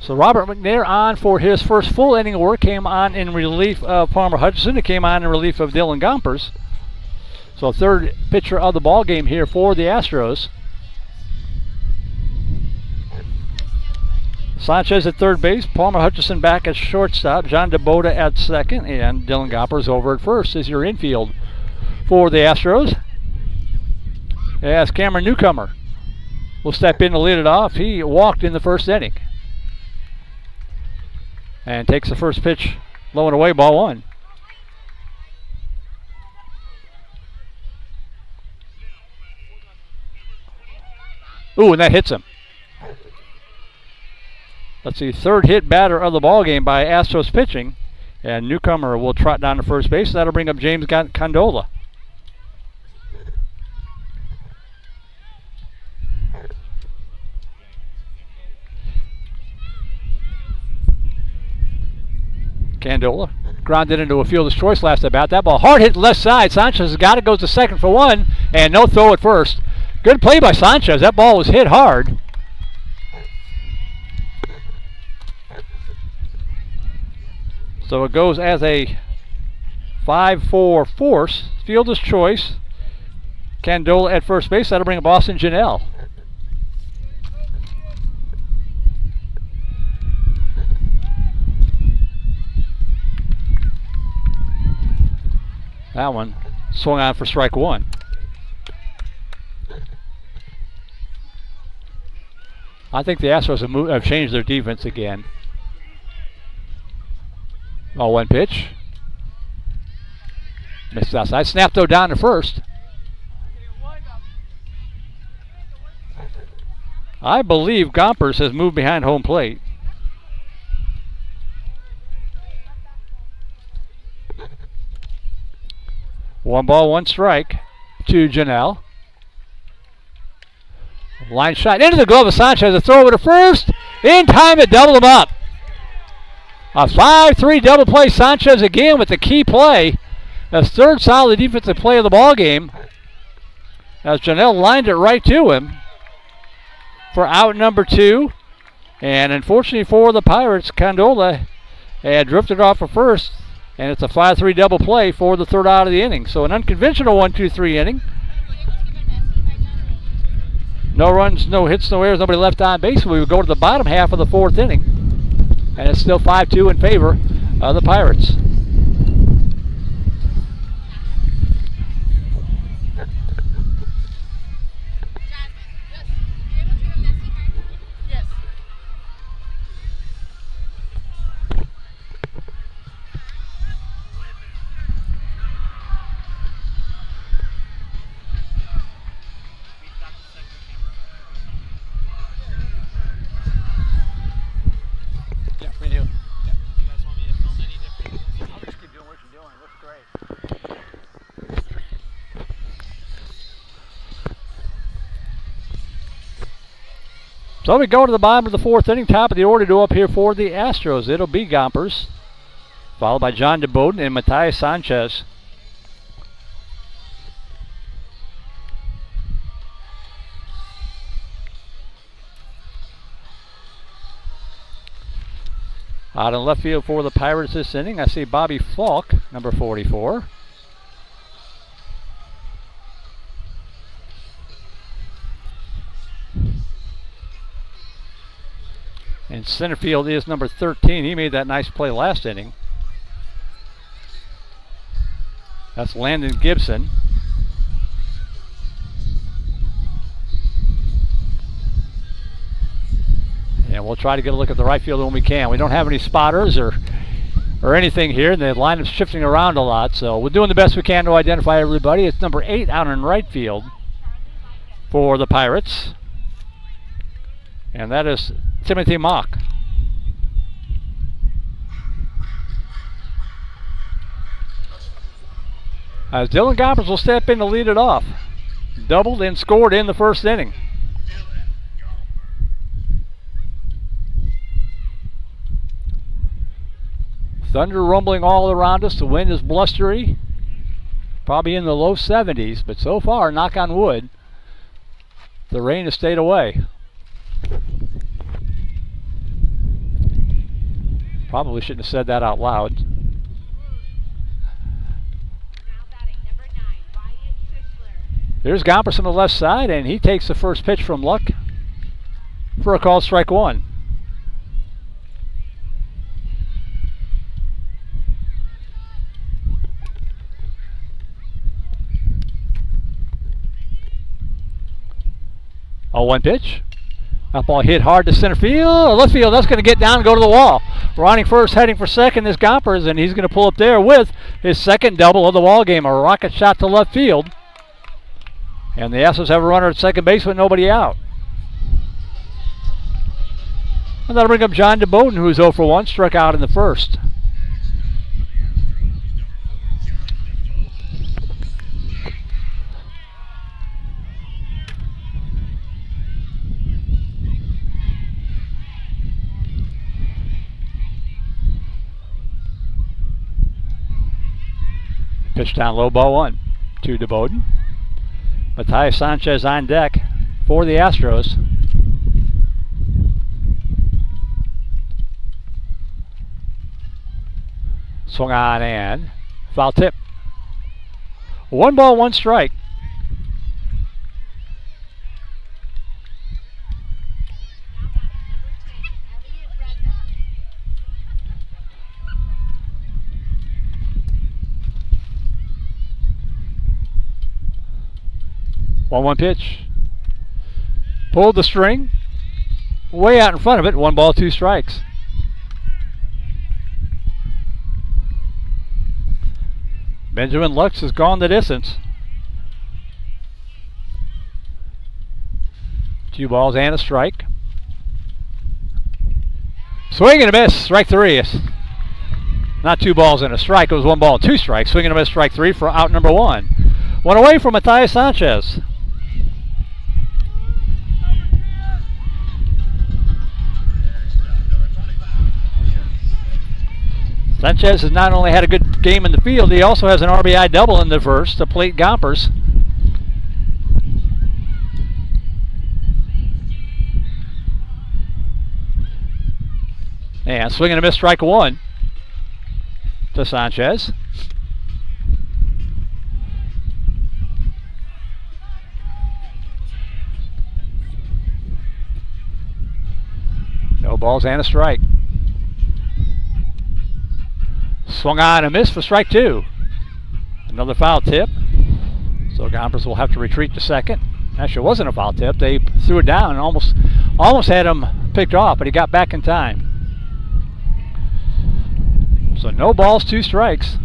So Robert McNair on for his first full inning of work. Came on in relief of Palmer Hutchison. It came on in relief of Dylan Gompers. So 3rd pitcher of the ball game here for the Astros. Sanchez at 3rd base. Palmer Hutchison back at shortstop. John DeBoda at 2nd. And Dylan Gompers over at 1st is your infield for the Astros. As Cameron Newcomer will step in to lead it off. He walked in the 1st inning. And takes the first pitch low and away, ball 1. Ooh, and that hits him. Let's see, third hit batter of the ball game by Astros pitching. And Newcomer will trot down to first base. That'll bring up James Condola. Condola grounded into a fielder's choice last at bat. That ball hard hit left side. Sanchez has got it, goes to second for one, and no throw at first. Good play by Sanchez. That ball was hit hard. So it goes as a 5-4 force. Fielder's choice. Condola at first base. That'll bring up Austin Janelle. That one swung on for strike one. I think the Astros have changed their defense again. Oh, one pitch. Missed outside. Snap though down to first. I believe Gompers has moved behind home plate. One ball, one strike to Janelle. Line shot into the glove of Sanchez. A throw over to first. In time to double him up. A 5-3 double play. Sanchez again with the key play. The third solid defensive play of the ball game. As Janelle lined it right to him for out number two. And unfortunately for the Pirates, Condola had drifted off for first. And it's a 5-3 double play for the third out of the inning. So an unconventional 1-2-3 inning. No runs, no hits, no errors, nobody left on base. We would go to the bottom half of the fourth inning. And it's still 5-2 in favor of the Pirates. So we go to the bottom of the fourth inning, top of the order to up here for the Astros. It'll be Gompers, followed by John DeBoden and Matthias Sanchez. Out in left field for the Pirates this inning, I see Bobby Falk, number 44. And center field is number 13. He made that nice play last inning. That's Landon Gibson. And we'll try to get a look at the right field when we can. We don't have any spotters or anything here. The lineup's shifting around a lot, so we're doing the best we can to identify everybody. It's number 8 out in right field for the Pirates. And that is Timothy Mock. As Dylan Gompers will step in to lead it off. Doubled and scored in the first inning. Thunder rumbling all around us. The wind is blustery. Probably in the low 70s, but so far, knock on wood, the rain has stayed away. Probably shouldn't have said that out loud. Here's Gompers on the left side, and he takes the first pitch from Luck for a called strike one. Oh, one pitch. That ball hit hard to center field. Left field, that's going to get down and go to the wall. Running first, heading for second is Gompers, and he's going to pull up there with his second double of the ball game. A rocket shot to left field. And the Astros have a runner at second base with nobody out. And that'll bring up John DeBowden, who is 0 for 1, struck out in the first. Pitch down low, ball 1 to DeBowden. Matthias Sanchez on deck for the Astros. Swung on and foul tip. 1 ball, 1 strike. One pitch. Pulled the string. Way out in front of it. 1 ball, 2 strikes. Benjamin Lux has gone the distance. 2 balls and a strike. Swing and a miss. Strike 3. Not 2 balls and a strike. It was 1 ball and 2 strikes. Swing and a miss. Strike 3 for out number 1. 1 away from Matthias Sanchez. Sanchez has not only had a good game in the field, he also has an RBI double in the first to plate Gompers. And swing and a miss, strike 1 to Sanchez. No balls and a strike. Swung on and missed for strike 2. Another foul tip. So Gompers will have to retreat to second. Actually, it wasn't a foul tip. They threw it down and almost had him picked off, but he got back in time. So no balls, 2 strikes.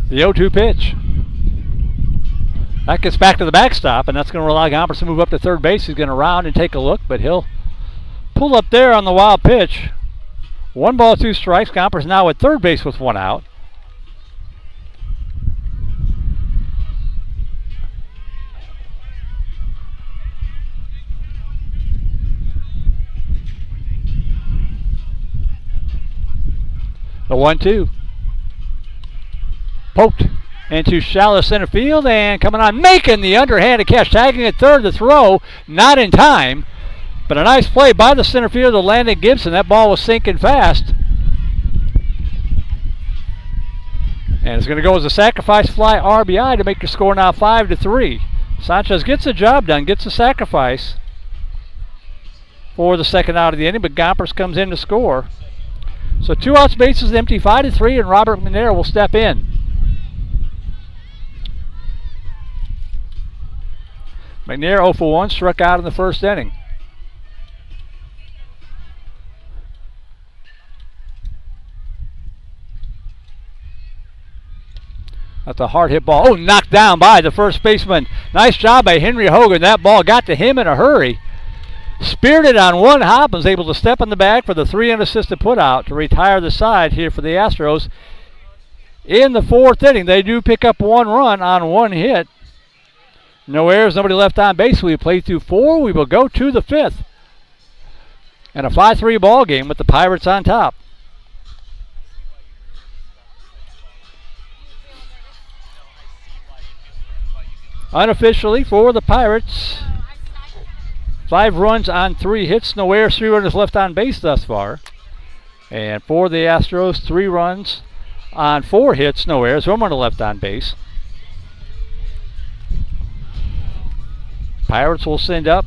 The 0-2 pitch. That gets back to the backstop, and that's going to allow Gompers to move up to third base. He's going to round and take a look, but he'll pull up there on the wild pitch. 1 ball, 2 strikes. Gompers now at third base with 1 out. The 1-2. Poked into shallow center field and coming on, making the underhanded catch, tagging at third. The throw not in time, but a nice play by the center fielder, Landon Gibson. That ball was sinking fast. And it's going to go as a sacrifice fly RBI to make your score now 5-3. Sanchez gets the job done, gets the sacrifice for the second out of the inning, but Gompers comes in to score. So 2 outs, bases empty, 5-3, and Robert McNair will step in. McNair 0 for 1, struck out in the first inning. That's a hard hit ball. Oh, knocked down by the first baseman. Nice job by Henry Hogan. That ball got to him in a hurry. Speared it on 1 hop and was able to step in the bag for the 3 unassisted putout to retire the side here for the Astros. In the 4th inning, they do pick up 1 run on 1 hit. No errors, nobody left on base. We play through 4. We will go to the 5th. And a 5-3 ball game with the Pirates on top. Unofficially for the Pirates, 5 runs on 3 hits. No errors, 3 runners left on base thus far. And for the Astros, 3 runs on 4 hits. No errors, 1 runner left on base. Pirates will send up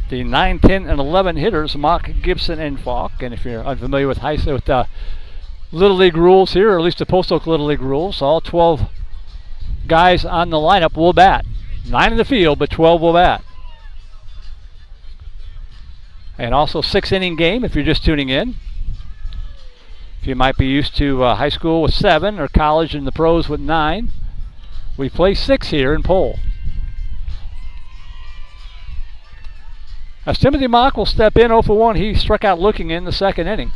the 9, 10, and 11 hitters, Mock, Gibson, and Falk. And if you're unfamiliar with the Little League rules here, or at least the Post Oak Little League rules, all 12 guys on the lineup will bat. 9 in the field, but 12 will bat. And also 6-inning game if you're just tuning in. If you might be used to high school with 7 or college and the pros with 9, we play 6 here in pole. As Timothy Mock will step in 0 for 1, he struck out looking in the second inning.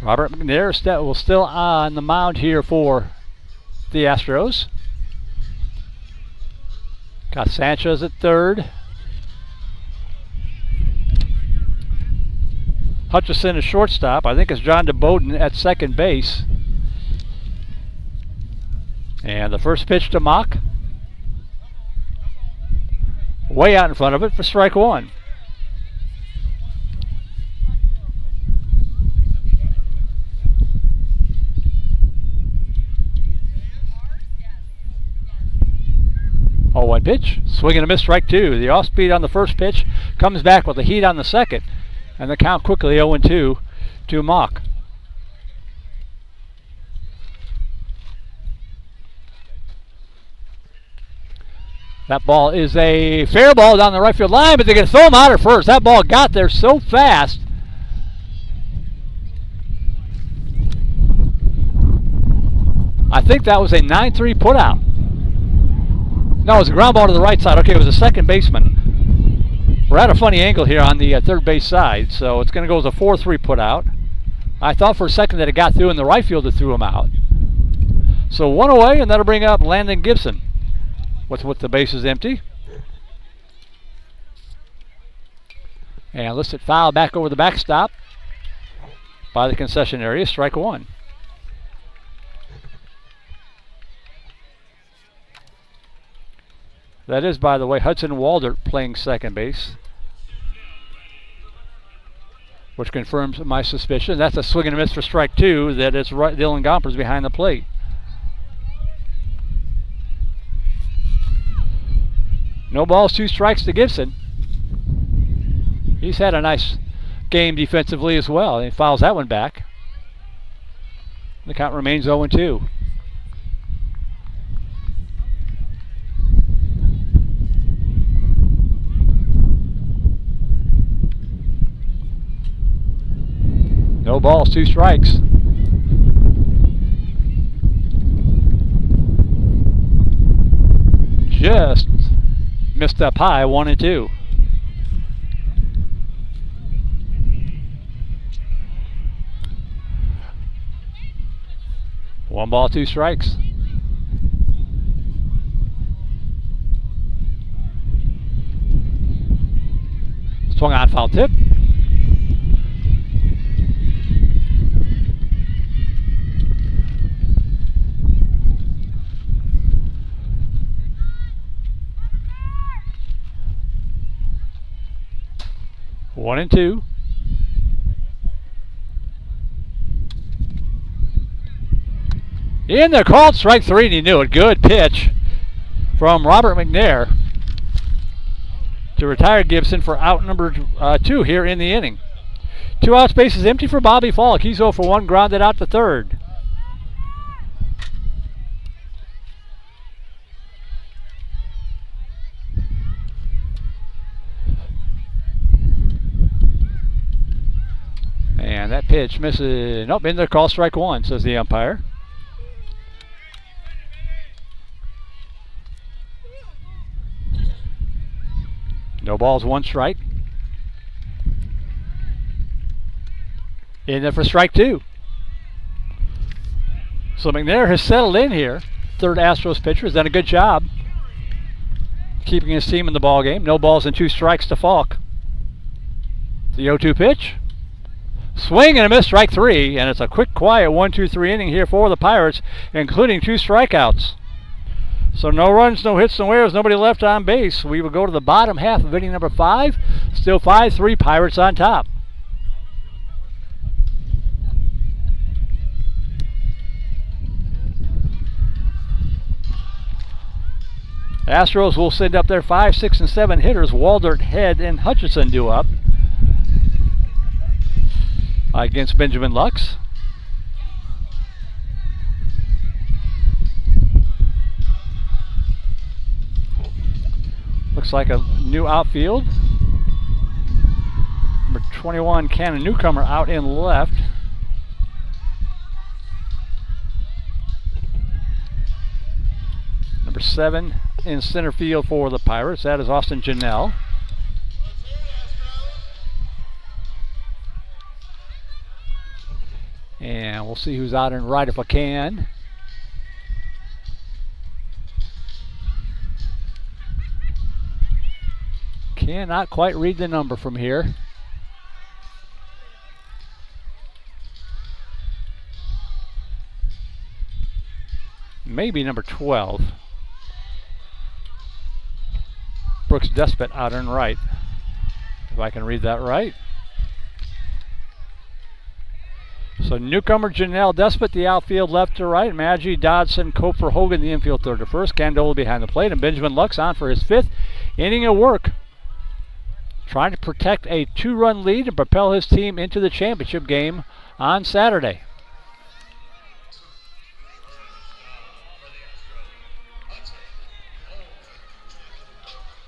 Robert McNair will still on the mound here for the Astros. Got Sanchez at third. Hutchison at shortstop. I think it's John DeBowden at second base. And the first pitch to Mock. Way out in front of it for strike 1. Oh, 1 pitch. Swing and a miss, strike 2. The off speed on the first pitch comes back with the heat on the second. And the count quickly 0-2 to Mock. That ball is a fair ball down the right field line, but they're going to throw him out at first. That ball got there so fast. I think that was a 9-3 putout. No, it was a ground ball to the right side. Okay, it was a second baseman. We're at a funny angle here on the third base side, so it's going to go as a 4-3 putout. I thought for a second that it got through in the right field that threw him out. So 1 away, and that'll bring up Landon Gibson with the bases empty. And listed foul back over the backstop by the concession area, strike 1. That is, by the way, Hudson Waldert playing second base, which confirms my suspicion. That's a swing and a miss for strike 2. That is right. Dylan Gompers behind the plate. No balls, 2 strikes to Gibson. He's had a nice game defensively as well. He fouls that one back. The count remains 0-2. No balls, 2 strikes. Just missed up high, 1-2. One ball, 2 strikes. Swung on, foul tip. One and 2. In there, called strike 3, and he knew it. Good pitch from Robert McNair to retire Gibson for out number 2 here in the inning. 2 outs, bases empty for Bobby Falk. He's 0 for 1, grounded out to third. And that pitch misses. Nope, in there, call strike 1, says the umpire. No balls, 1 strike. In there for strike 2. So McNair has settled in here. Third Astros pitcher has done a good job keeping his team in the ball game. No balls and 2 strikes to Falk. The 0-2 pitch. Swing and a miss, strike 3, and it's a quick, quiet 1-2-3 inning here for the Pirates, including 2 strikeouts. So no runs, no hits, no errors, nobody left on base. We will go to the bottom half of inning number 5. Still 5-3, Pirates on top. Astros will send up their 5, 6, and 7 hitters. Waldert, Head, and Hutchison due up against Benjamin Lux. Looks like a new outfield. Number 21, Cannon Newcomer, out in left. Number 7 in center field for the Pirates. That is Austin Janelle. And we'll see who's out in right if I can. Cannot quite read the number from here. Maybe number 12. Brooks Despot out in right, if I can read that right. So Newcomer, Janelle, Despot, the outfield left to right. Maggi, Dodson, Koper, Hogan, the infield third to first. Candola behind the plate, and Benjamin Lux on for his 5th inning of work, trying to protect a 2-run lead and propel his team into the championship game on Saturday.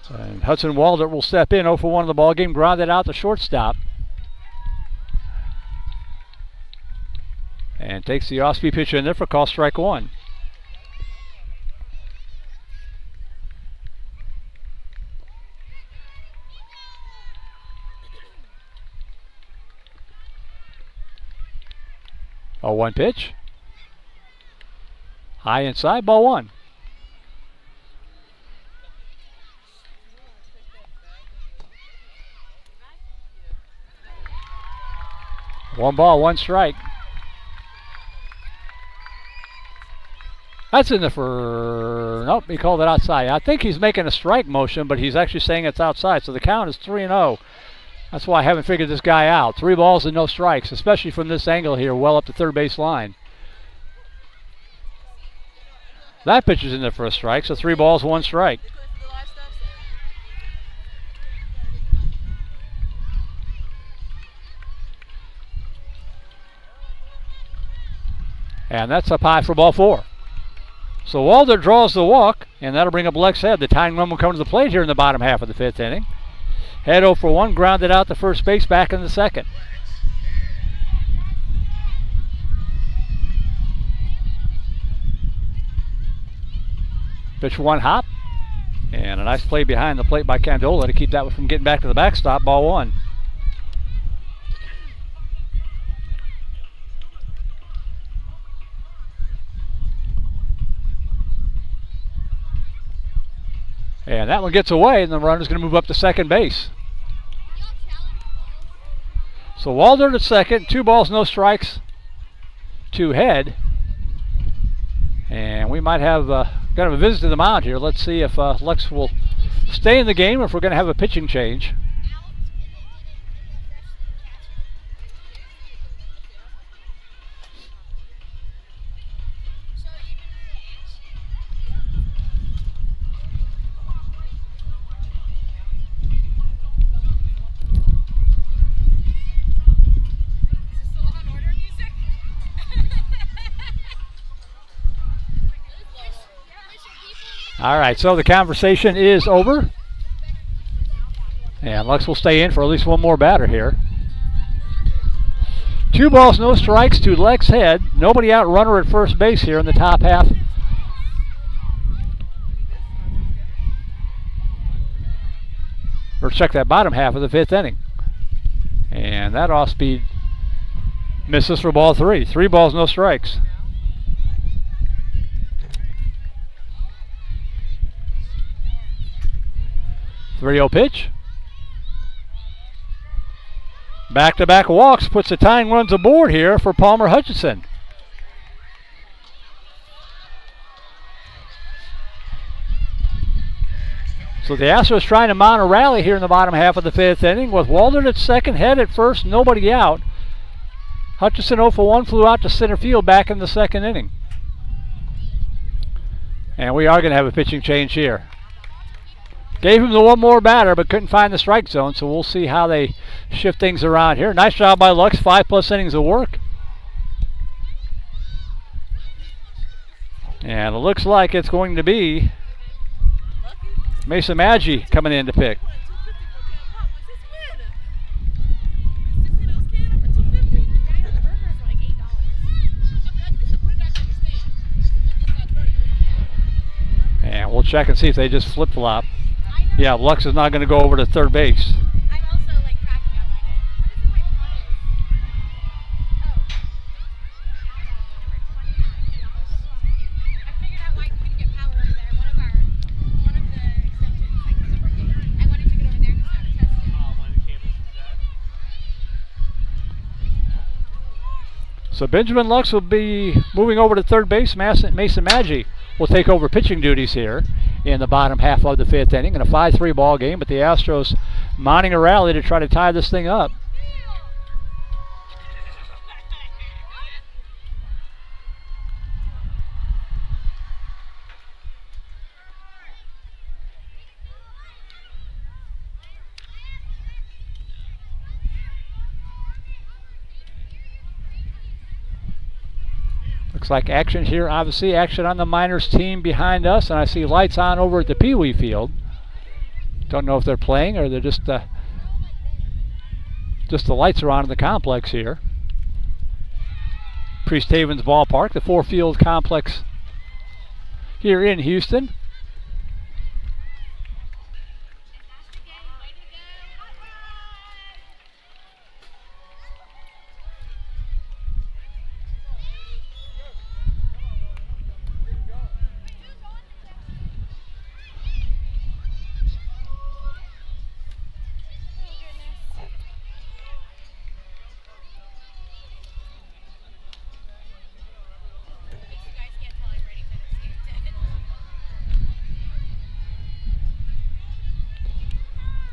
And Hudson Waldert will step in, 0 for 1 in the ball game, grounded out the shortstop. And takes the off-speed pitch in there for call strike 1. A 1 pitch. High inside, ball 1. 1 ball, 1 strike. That's in the nope, he called it outside. I think he's making a strike motion, but he's actually saying it's outside. So the count is 3-0. That's why I haven't figured this guy out. 3 balls and no strikes, especially from this angle here, well up the third base line. That pitch is in there for a strike, so 3 balls, 1 strike. And that's up high for ball 4. So Walder draws the walk, and that'll bring up Lex Head. The tying run will come to the plate here in the bottom half of the 5th inning. Head 0 for 1, grounded out to first base, back in the 2nd. Pitch 1 hop, and a nice play behind the plate by Candola to keep that from getting back to the backstop, ball 1. And that one gets away, and the runner's going to move up to second base. So Walder at second, 2 balls, no strikes to Head. And we might have kind of a visit to the mound here. Let's see if Lex will stay in the game or if we're going to have a pitching change. All right, so the conversation is over. And Lex will stay in for at least one more batter here. 2 balls, no strikes to Lex Head. Nobody out, runner at first base here in the top half. Or check that bottom half of the 5th inning. And that off speed misses for ball 3. 3 balls, no strikes. .30 pitch. Back-to-back walks puts the tying runs aboard here for Palmer Hutchinson. So the Astros trying to mount a rally here in the bottom half of the 5th inning with Walden at second, Head at first, nobody out. Hutchinson 0 for 1 flew out to center field back in the 2nd inning. And we are going to have a pitching change here. Gave him the one more batter, but couldn't find the strike zone, so we'll see how they shift things around here. Nice job by Lux, 5+ innings of work. And it looks like it's going to be Mason Maggi coming in to pick. And we'll check and see if they just flip-flop. Yeah, Lux is not going to go over to third base. I'm also like cracking up on it. What is in my pockets? Oh. I figured out why we couldn't get power over there. One of the extensions like wasn't working. I wanted to get over there just to test it. One of the cables is dead. So Benjamin Lux will be moving over to third base. Mason Maggi will take over pitching duties here in the bottom half of the 5th inning in a 5-3 ball game, but the Astros mounting a rally to try to tie this thing up. Looks like action here, obviously action on the minors team behind us, and I see lights on over at the Pee Wee field. Don't know if they're playing or they're just the lights are on in the complex here. Priest Havens Ballpark, the 4-field complex here in Houston.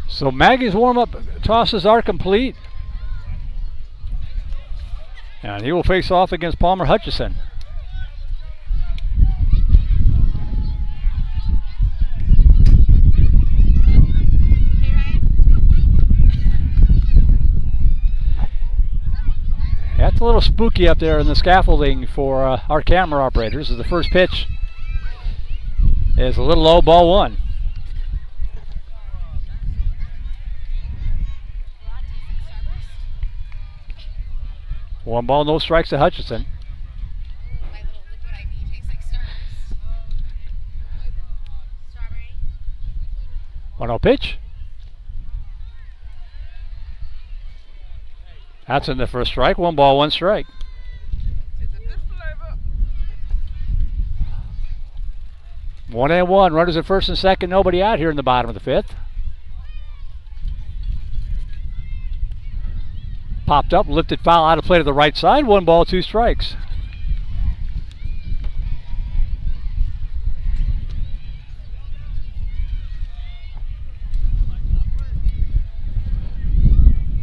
So Maggie's warm-up tosses are complete. And he will face off against Palmer Hutchison. That's a little spooky up there in the scaffolding for our camera operators, as the first pitch is a little low, ball 1. One ball, no strikes to Hutchison. My little liquid IV tastes like Starburst. Strawberry. 1-0 pitch. That's in the first strike. 1 ball, 1 strike. One and one. Runners at first and second. Nobody out here in the bottom of the 5th. Popped up, lifted foul out of play to the right side. 1 ball, 2 strikes.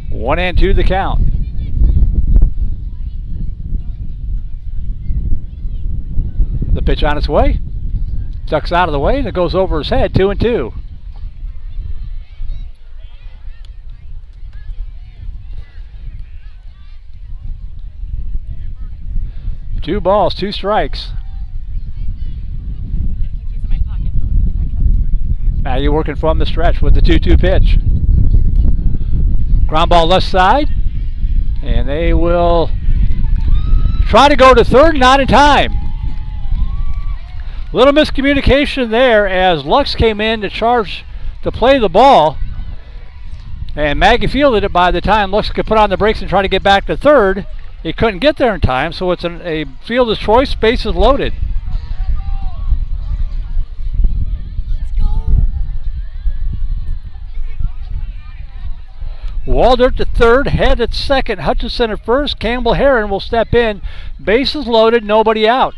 One and 2 the count. The pitch on its way. Ducks out of the way and it goes over his head. 2-2. Two balls, 2 strikes. Now you're working from the stretch with the 2-2 pitch. Ground ball left side. And they will try to go to third, not in time. Little miscommunication there as Lux came in to charge to play the ball. And Maggie fielded it by the time Lux could put on the brakes and try to get back to third. He couldn't get there in time, so it's a fielder's choice. Bases loaded. Let's go. Waldert to third, Head at second, Hutchison at first. Campbell Heron will step in. Bases loaded, nobody out.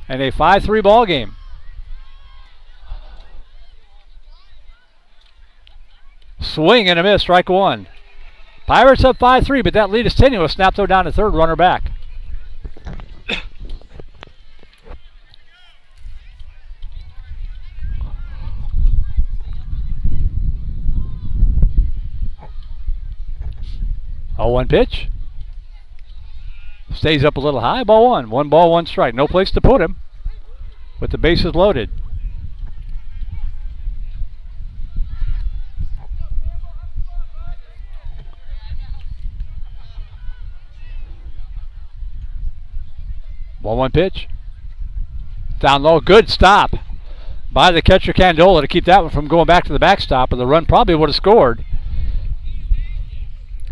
And a 5-3 ball game. Swing and a miss, strike 1. Pirates up 5-3, but that lead is tenuous. Snap throw down to third, runner back. 0-1 pitch. Stays up a little high. Ball one. 1 ball, 1 strike. No place to put him with the bases loaded. One pitch. Down low. Good stop by the catcher Candola to keep that one from going back to the backstop, and the run probably would have scored.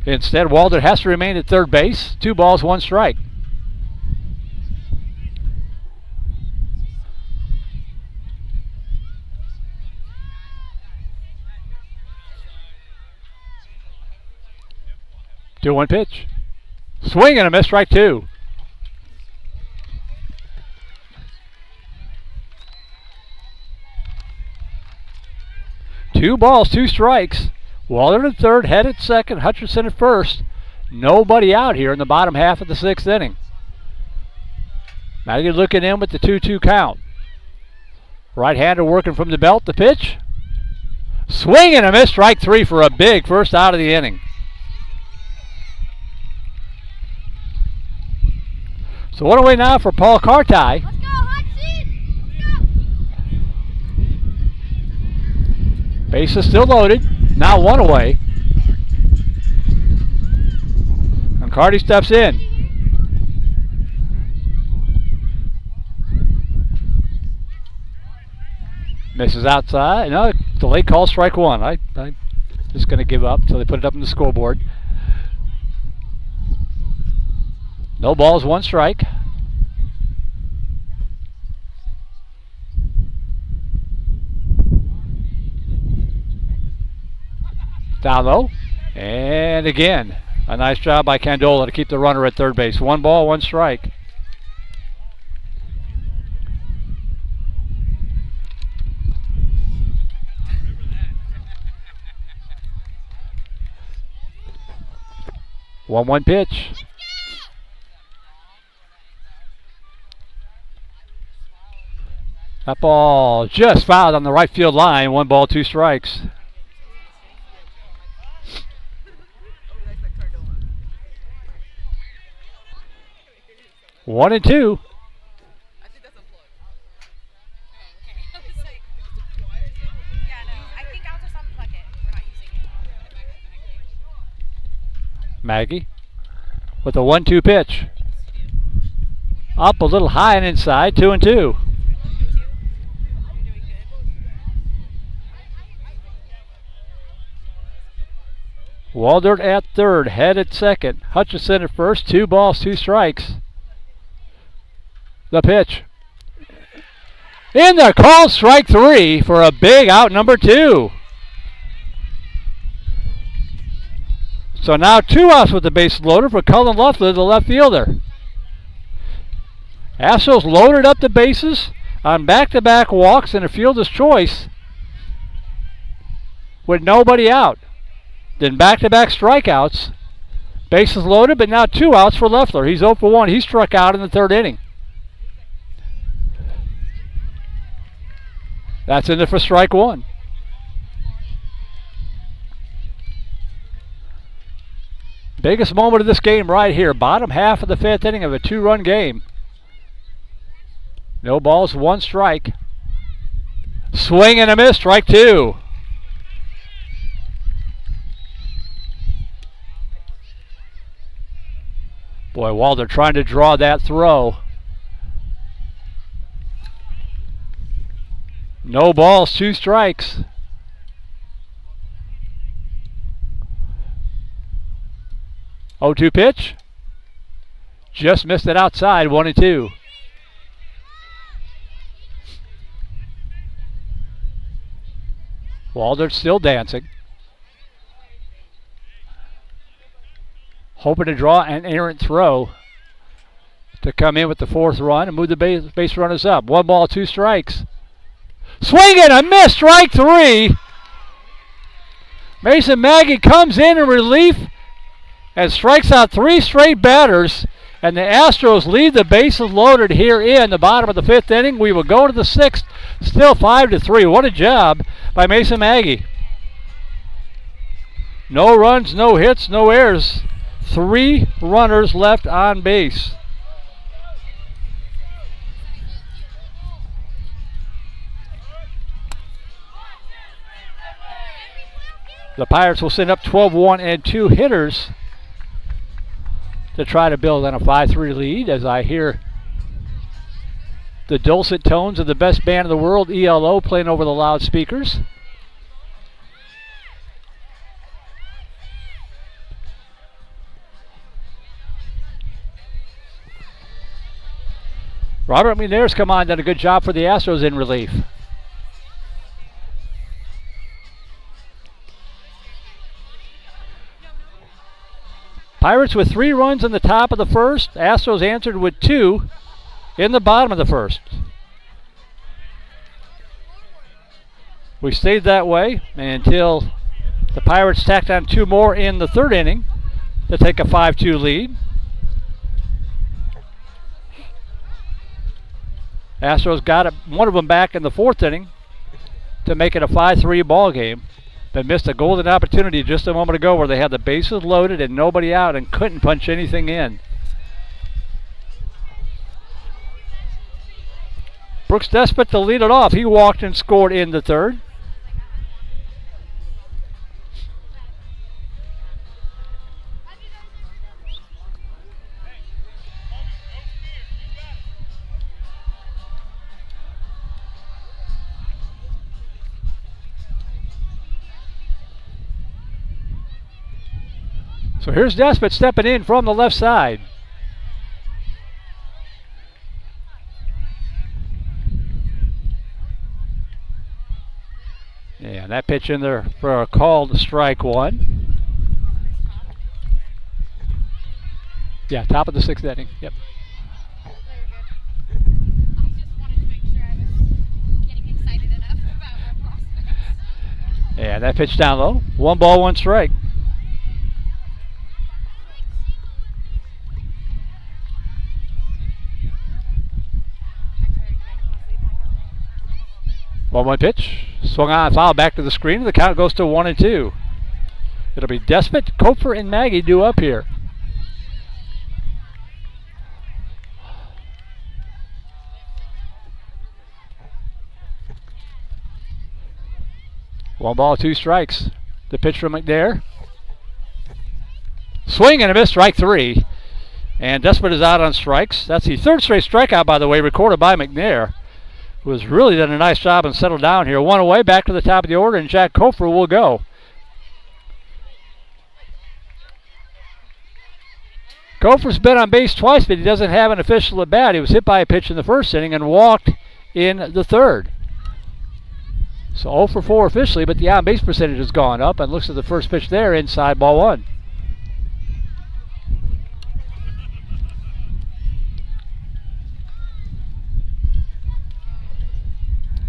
Instead, Walder has to remain at third base. 2 balls, 1 strike. Two one pitch. Swing and a miss, strike 2. Two balls, 2 strikes. Waller at third, Head at second, Hutchinson at first. Nobody out here in the bottom half of the 6th inning. Maggie looking in with the 2-2 count. Right-hander working from the belt. The pitch. Swing and a miss, strike 3 for a big first out of the inning. So what away now for Paul Carti. Let's go, hot seat! Let's go! Base is still loaded. Now 1 away. And Carty steps in. Misses outside. No, delay call, strike 1. I'm just going to give up until they put it up on the scoreboard. No balls, 1 strike. Down low. And again, a nice job by Candola to keep the runner at third base. 1 ball, 1 strike. One pitch. That ball just fouled on the right field line. 1 ball, 2 strikes. One and two. I think that's unplugged. Okay. I was like, yeah, no. I think I'll just unplug it. We're not using it. Maggie with a 1-2 pitch. Up a little high and inside. 2 and 2. You're doing good. Waldert at third, Head at second, Hutchison at first. 2 balls, 2 strikes. The pitch. In there, call, strike 3 for a big out, number 2. So now 2 outs with the base loader for Cullen Luffler, the left fielder. Astros loaded up the bases on back-to-back walks and a fielder's choice with nobody out. Then back-to-back strikeouts. Bases loaded, but now 2 outs for Luffler. He's 0 for 1. He struck out in the 3rd inning. That's in there for strike 1. Biggest moment of this game right here. Bottom half of the 5th inning of a 2-run game. No balls, 1 strike. Swing and a miss, strike 2. Boy, Walder trying to draw that throw. No balls, 2 strikes. Oh, 2 pitch. Just missed it outside, 1 and 2. Walder's still dancing. Hoping to draw an errant throw to come in with the 4th run and move the base runners up. 1 ball, 2 strikes. Swing and a miss, strike 3. Mason Maggie comes in relief and strikes out 3 straight batters, and the Astros leave the bases loaded here in the bottom of the 5th inning. We will go to the 6th, still 5-3. What a job by Mason Maggie. No runs, no hits, no errors. 3 runners left on base. The Pirates will send up 12-1 and 2 hitters to try to build on a 5-3 lead as I hear the dulcet tones of the best band in the world, ELO, playing over the loudspeakers. Robert McNair's come on, done a good job for the Astros in relief. Pirates with 3 runs in the top of the first. Astros answered with 2 in the bottom of the first. We stayed that way until the Pirates tacked on 2 more in the 3rd inning to take a 5-2 lead. Astros got one of them back in the 4th inning to make it a 5-3 ball game. But missed a golden opportunity just a moment ago where they had the bases loaded and nobody out and couldn't punch anything in. Brooks Despot to lead it off. He walked and scored in the 3rd. So here's Despot stepping in from the left side. Yeah, that pitch in there for a called strike 1. Yeah, top of the 6th inning. Yep. Yeah, that pitch down low. 1 ball, 1 strike. One pitch, swung on, foul back to the screen. The count goes to 1-2. It'll be Despot, Kofer, and Maggie due up here. One ball, 2 strikes. The pitch from McNair. Swing and a miss, strike 3. And Despot is out on strikes. That's the 3rd straight strikeout, by the way, recorded by McNair, who has really done a nice job and settled down here. 1 away, back to the top of the order, and Jack Kofer will go. Kofer's been on base twice, but he doesn't have an official at bat. He was hit by a pitch in the 1st inning and walked in the 3rd. So 0 for 4 officially, but the on-base percentage has gone up, and looks at the first pitch there, inside ball 1.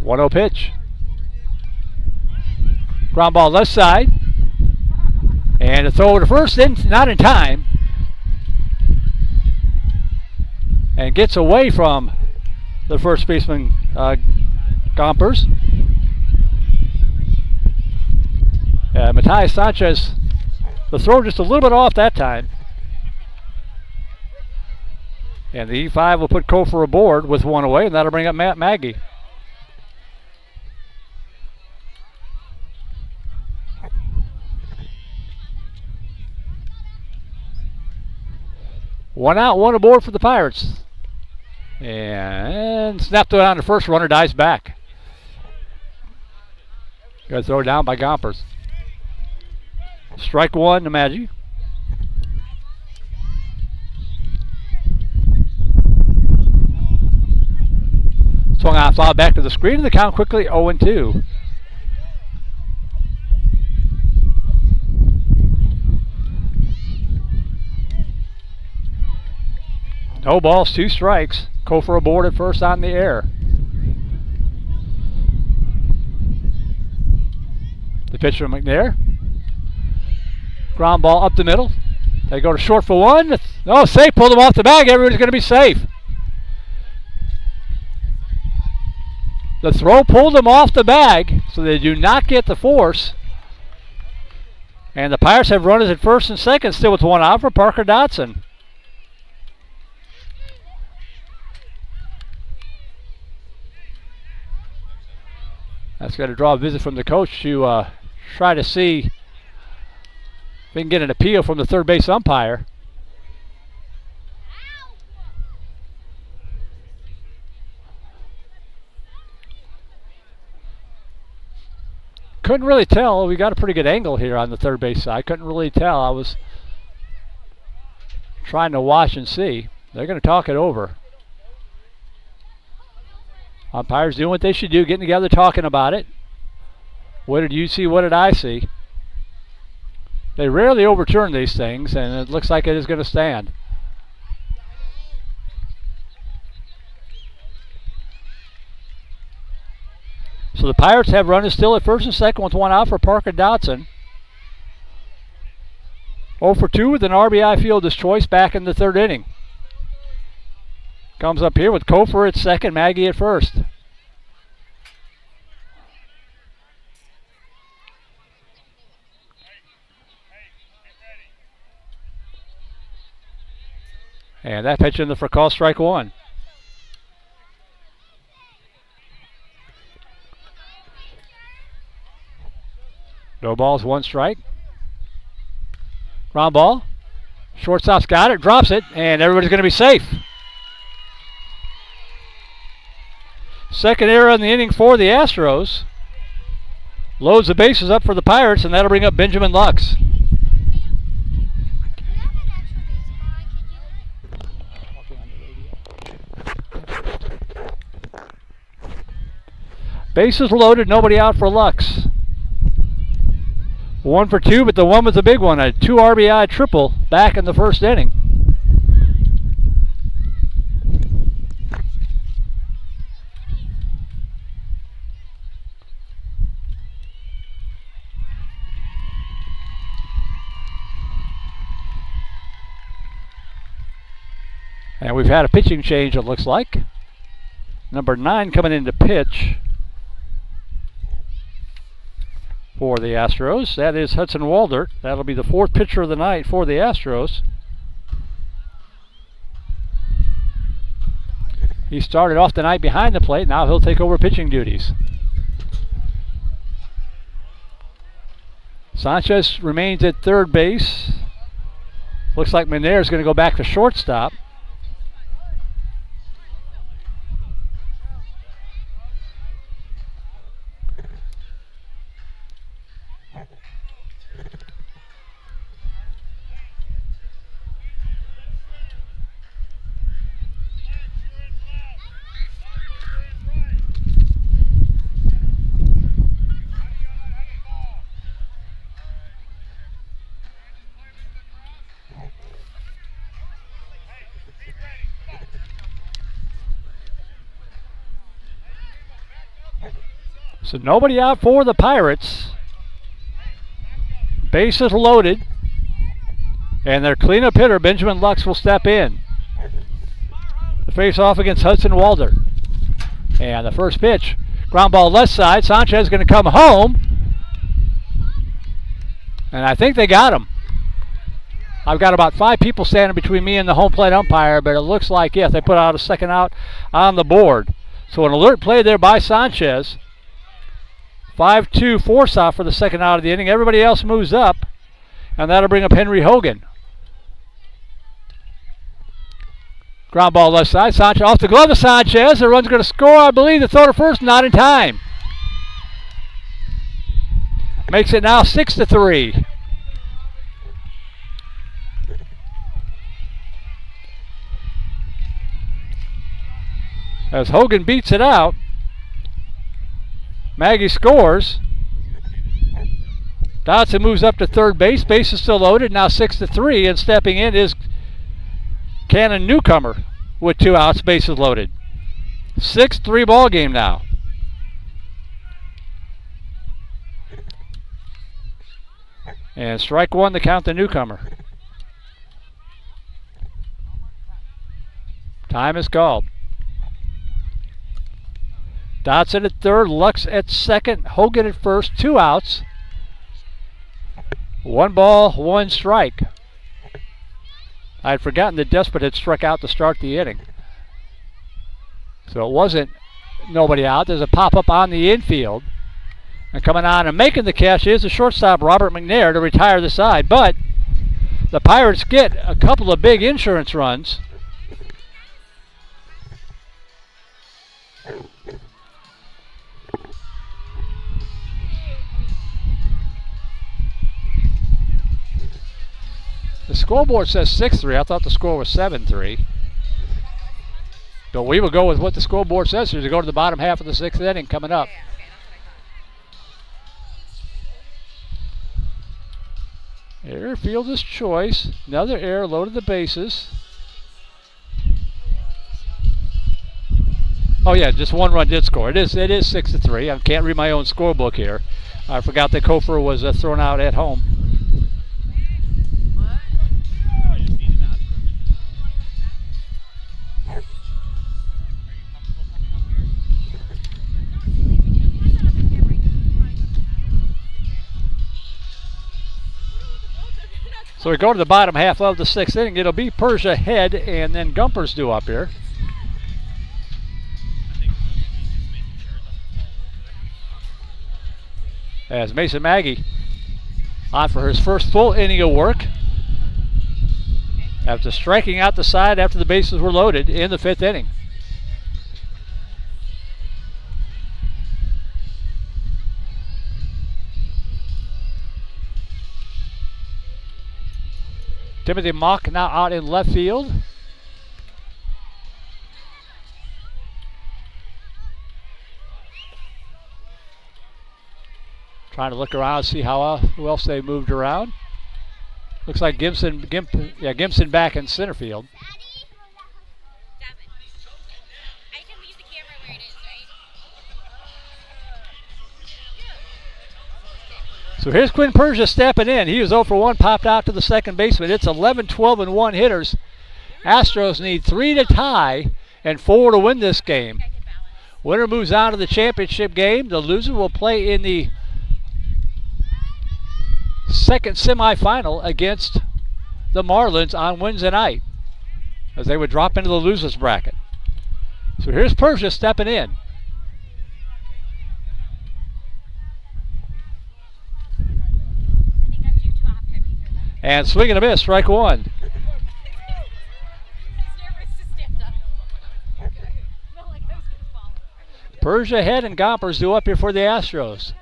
One-0 pitch. Ground ball left side. And a throw to first, not in time. And gets away from the first baseman, Gompers. Matias Sanchez, the throw just a little bit off that time. And the E5 will put Kofer aboard with 1 away, and that'll bring up Matt Maggie. One out, 1 aboard for the Pirates. And snapped it on the first, runner dives back. Good throw down by Gompers. Strike 1 to Maggie. Swung out, foul back to the screen, and the count quickly 0-2. No balls, 2 strikes. Kofer aboard at first on the air. The pitch from McNair. Ground ball up the middle. They go to short for 1. Oh, safe. Pulled them off the bag. Everybody's going to be safe. The throw pulled them off the bag, so they do not get the force. And the Pirates have runners at first and second, still with one out for Parker Dotson. That's going to draw a visit from the coach to try to see if we can get an appeal from the third base umpire. Couldn't really tell. We got a pretty good angle here on the third base side. Couldn't really tell. I was trying to watch and see. They're going to talk it over. Umpires doing what they should do, getting together, talking about it. What did you see? What did I see? They rarely overturn these things, and it looks like it is going to stand. So the Pirates have runners still at first and second with one out for Parker Dotson. 0 for 2 with an RBI fielder's choice back in the third inning. Comes up here with Kofer at second, Maggie at first. And that pitch in the for call, strike one. No balls, one strike. Ground ball. Shortstop's got it, drops it, and everybody's going to be safe. Second error in the inning for the Astros. Loads the bases up for the Pirates, and that'll bring up Benjamin Lux. Bases loaded, nobody out for Lux. 1 for 2, but the one was a big one. A 2 RBI triple back in the first inning. And we've had a pitching change, it looks like. Number 9 coming in to pitch for the Astros. That is Hudson Waldert. That'll be the fourth pitcher of the night for the Astros. He started off the night behind the plate. Now he'll take over pitching duties. Sanchez remains at third base. Looks like Minair is going to go back to shortstop. So nobody out for the Pirates. Bases loaded. And their cleanup hitter, Benjamin Lux, will step in. The face-off against Hudson Waldert. And the first pitch. Ground ball left side. Sanchez is going to come home. And I think they got him. I've got about 5 people standing between me and the home plate umpire, but it looks like, yes, they put out a second out on the board. So an alert play there by Sanchez. 5-2 force-off for the second out of the inning. Everybody else moves up, and that'll bring up Henry Hogan. Ground ball left side. Sanchez off the glove of Sanchez. The run's going to score. I believe the throw to first, not in time. Makes it now 6-3. As Hogan beats it out, Maggie scores. Dotson moves up to third base. Base is still loaded. Now 6-3, and stepping in is Cannon Newcomer with 2 outs. Bases loaded. 6-3 ball game now. And strike one to count the Newcomer. Time is called. Dotson at third, Lux at second, Hogan at first, 2 outs. 1 ball, 1 strike. I had forgotten that Despot had struck out to start the inning. So it wasn't nobody out. There's a pop-up on the infield. And coming on and making the catch is the shortstop, Robert McNair, to retire the side. But the Pirates get a couple of big insurance runs. The scoreboard says 6-3. I thought the score was 7-3. But we will go with what the scoreboard says here to go to the bottom half of the 6th inning coming up. Error, fielder's choice. Another error, loaded the bases. Oh yeah, just 1 run did score. It is 6-3. I can't read my own scorebook here. I forgot that Kofor was thrown out at home. So we go to the bottom half of the 6th inning. It'll be Persia head and then Gumpers due up here. As Mason Maggie on for his first full inning of work after striking out the side after the bases were loaded in the 5th inning. Timothy Mock now out in left field. Trying to look around, see who else they moved around. Looks like Gimson back in center field. So here's Quinn Persia stepping in. He was 0 for 1, popped out to the second baseman. It's 11, 12, and 1 hitters. Astros need 3 to tie and 4 to win this game. Winner moves on to the championship game. The loser will play in the second semifinal against the Marlins on Wednesday night, as they would drop into the losers bracket. So here's Persia stepping in. And swing and a miss, strike 1. Persia head and Gompers due up here for the Astros.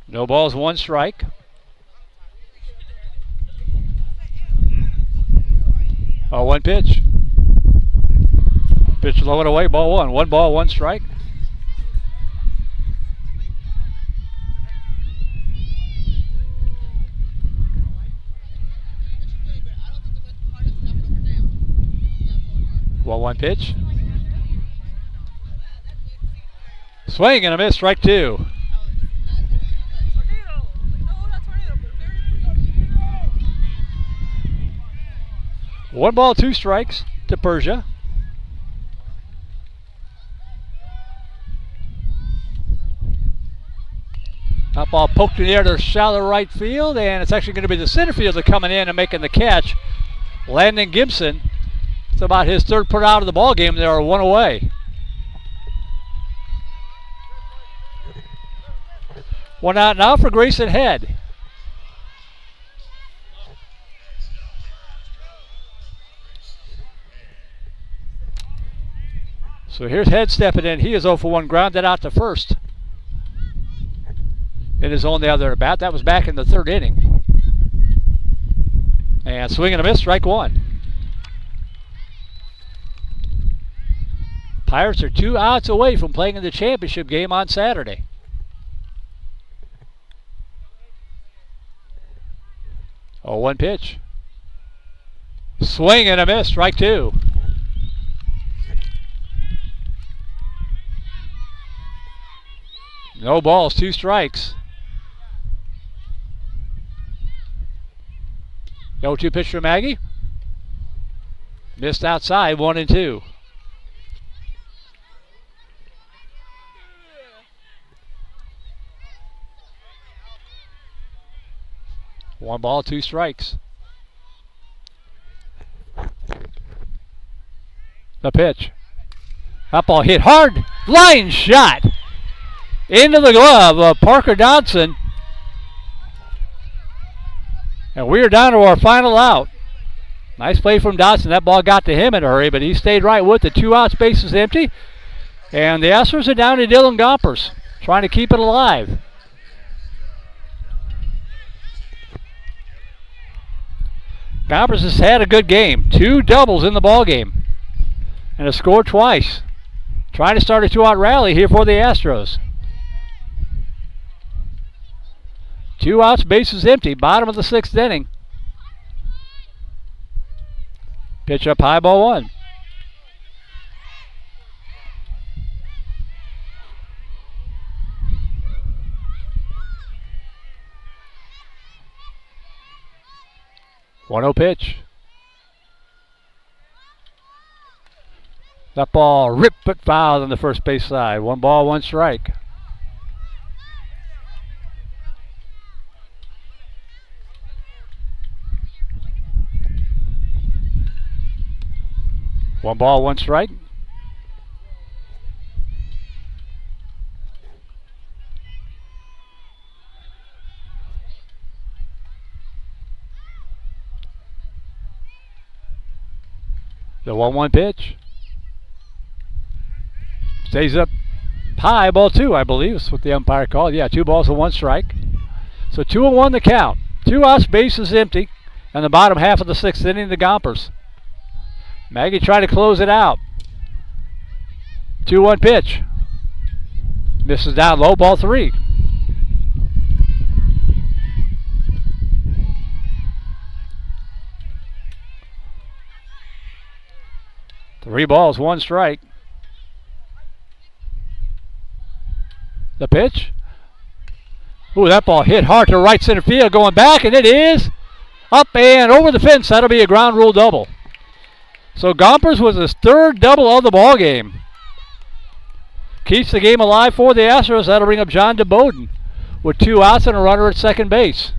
No balls, 1 strike. Oh, 1 pitch. Pitch low and away, ball 1. 1 ball, 1 strike. Well, 1 pitch. Swing and a miss, strike 2. One ball, 2 strikes to Persia. That ball poked in the air to shallow right field, and it's actually going to be the center fielder coming in and making the catch. Landon Gibson. It's about his 3rd put out of the ball game. They are 1 away. 1 out now for Grayson Head. So here's Head stepping in. He is 0 for 1, grounded out to first. In his only other at bat. That was back in the 3rd inning. And swing and a miss, strike 1. Pirates are 2 outs away from playing in the championship game on Saturday. Oh, 1 pitch. Swing and a miss, strike 2. No balls, 2 strikes. 0-2 pitch for Maggie. Missed outside, 1 and 2. 1 ball, 2 strikes. The pitch. That ball hit hard. Line shot. Into the glove of Parker Dodson. And we are down to our final out. Nice play from Dodson. That ball got to him in a hurry, but he stayed right with it. 2 outs, bases empty. And the Astros are down to Dylan Gompers, trying to keep it alive. Gompers has had a good game. 2 doubles in the ball game. And has scored twice. Trying to start a 2-out rally here for the Astros. 2 outs, bases empty. Bottom of the 6th inning. Pitch up high, ball 1. One-0 pitch. That ball ripped but fouled on the first base side. 1 ball, 1 strike. One ball, 1 strike. The 1-1 pitch. Stays up high, ball 2, I believe. That's what the umpire called. Yeah, 2 balls and 1 strike. So 2-1 the count. 2 outs, bases empty. And the bottom half of the 6th inning, the Gompers. Maggie tried to close it out. 2-1 pitch. Misses down low, ball 3. Three balls, 1 strike. The pitch. Ooh, that ball hit hard to right center field, going back, and it is up and over the fence. That'll be a ground rule double. So Gompers was his 3rd double of the ball game. Keeps the game alive for the Astros. That'll bring up John DeBoden with 2 outs and a runner at second base.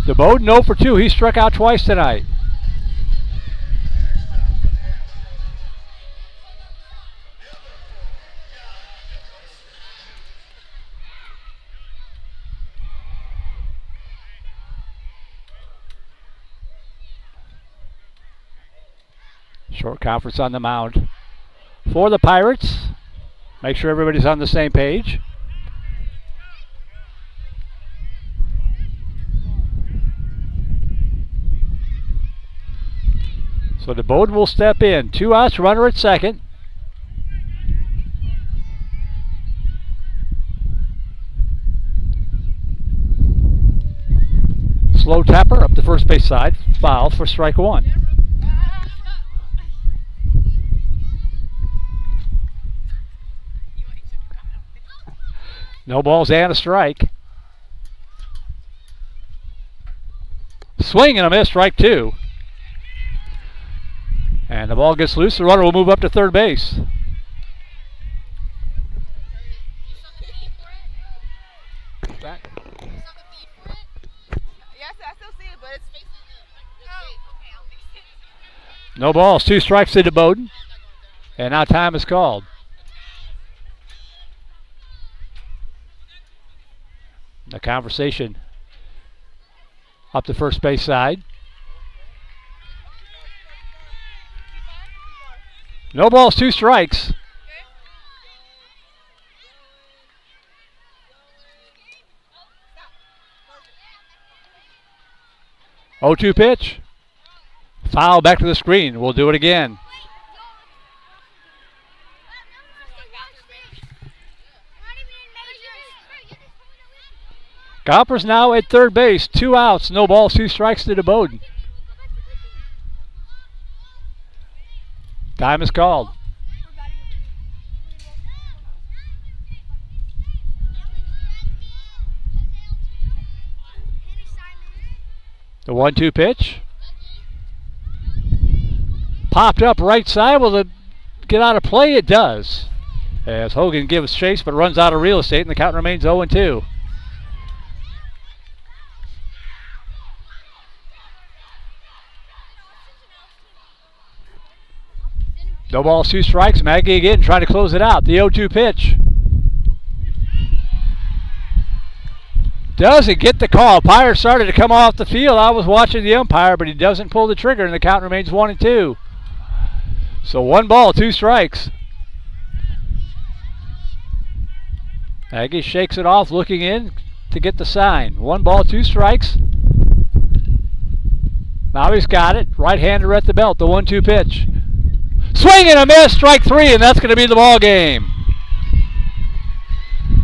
DeBoden 0 for 2. He struck out twice tonight. Short conference on the mound for the Pirates. Make sure everybody's on the same page. So DeBoden will step in. 2 outs, runner at second. Slow tapper up the first base side. Foul for strike 1. No balls and a strike. Swing and a miss, strike 2. And the ball gets loose. The runner will move up to third base. Back. No balls, 2 strikes to DeBoden. And now time is called. The conversation up the first base side. No balls, 2 strikes. Oh, 2 pitch. Foul back to the screen. We'll do it again. Gompers now at third base. 2 outs, no balls, 2 strikes to DeBoden. Time is called. The 1-2 pitch. Popped up right side. Will it get out of play? It does. as Hogan gives chase but runs out of real estate, and the count remains 0-2. No balls, 2 strikes. Maggie again trying to close it out. The 0-2 pitch. Doesn't get the call. Pyre started to come off the field. I was watching the umpire, but he doesn't pull the trigger, and the count remains 1-2. So 1 ball, 2 strikes. Maggie shakes it off, looking in to get the sign. 1 ball, 2 strikes. Now he's got it. Right-hander at the belt. The 1-2 pitch. Swing and a miss, strike 3, and that's going to be the ball game.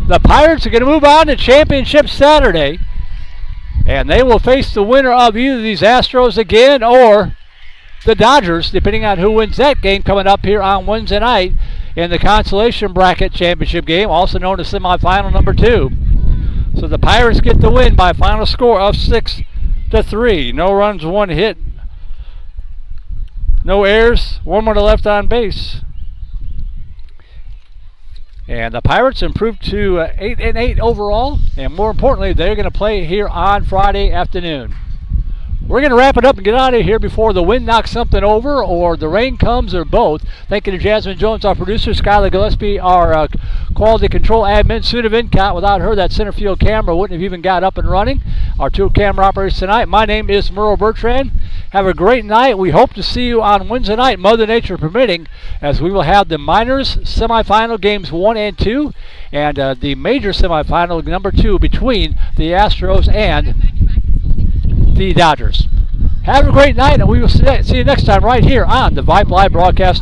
The Pirates are going to move on to Championship Saturday, and they will face the winner of either these Astros again or the Dodgers, depending on who wins that game coming up here on Wednesday night in the Consolation Bracket Championship game, also known as Semifinal number 2. So the Pirates get the win by a final score of 6-3. No runs, 1 hit. No errors, 1 more left on base. And the Pirates improved to 8-8 overall, and more importantly, they're going to play here on Friday afternoon. We're going to wrap it up and get out of here before the wind knocks something over or the rain comes or both. Thank you to Jasmine Jones, our producer, Skylar Gillespie, our quality control admin, Sue Vincott. Without her, that center field camera wouldn't have even got up and running. Our 2 camera operators tonight. My name is Merle Bertrand. Have a great night. We hope to see you on Wednesday night, Mother Nature permitting, as we will have the minors semifinal games 1 and 2 and the major semifinal number 2 between the Astros and the Dodgers. Have a great night, and we will see you next time right here on the Vype Live Broadcast.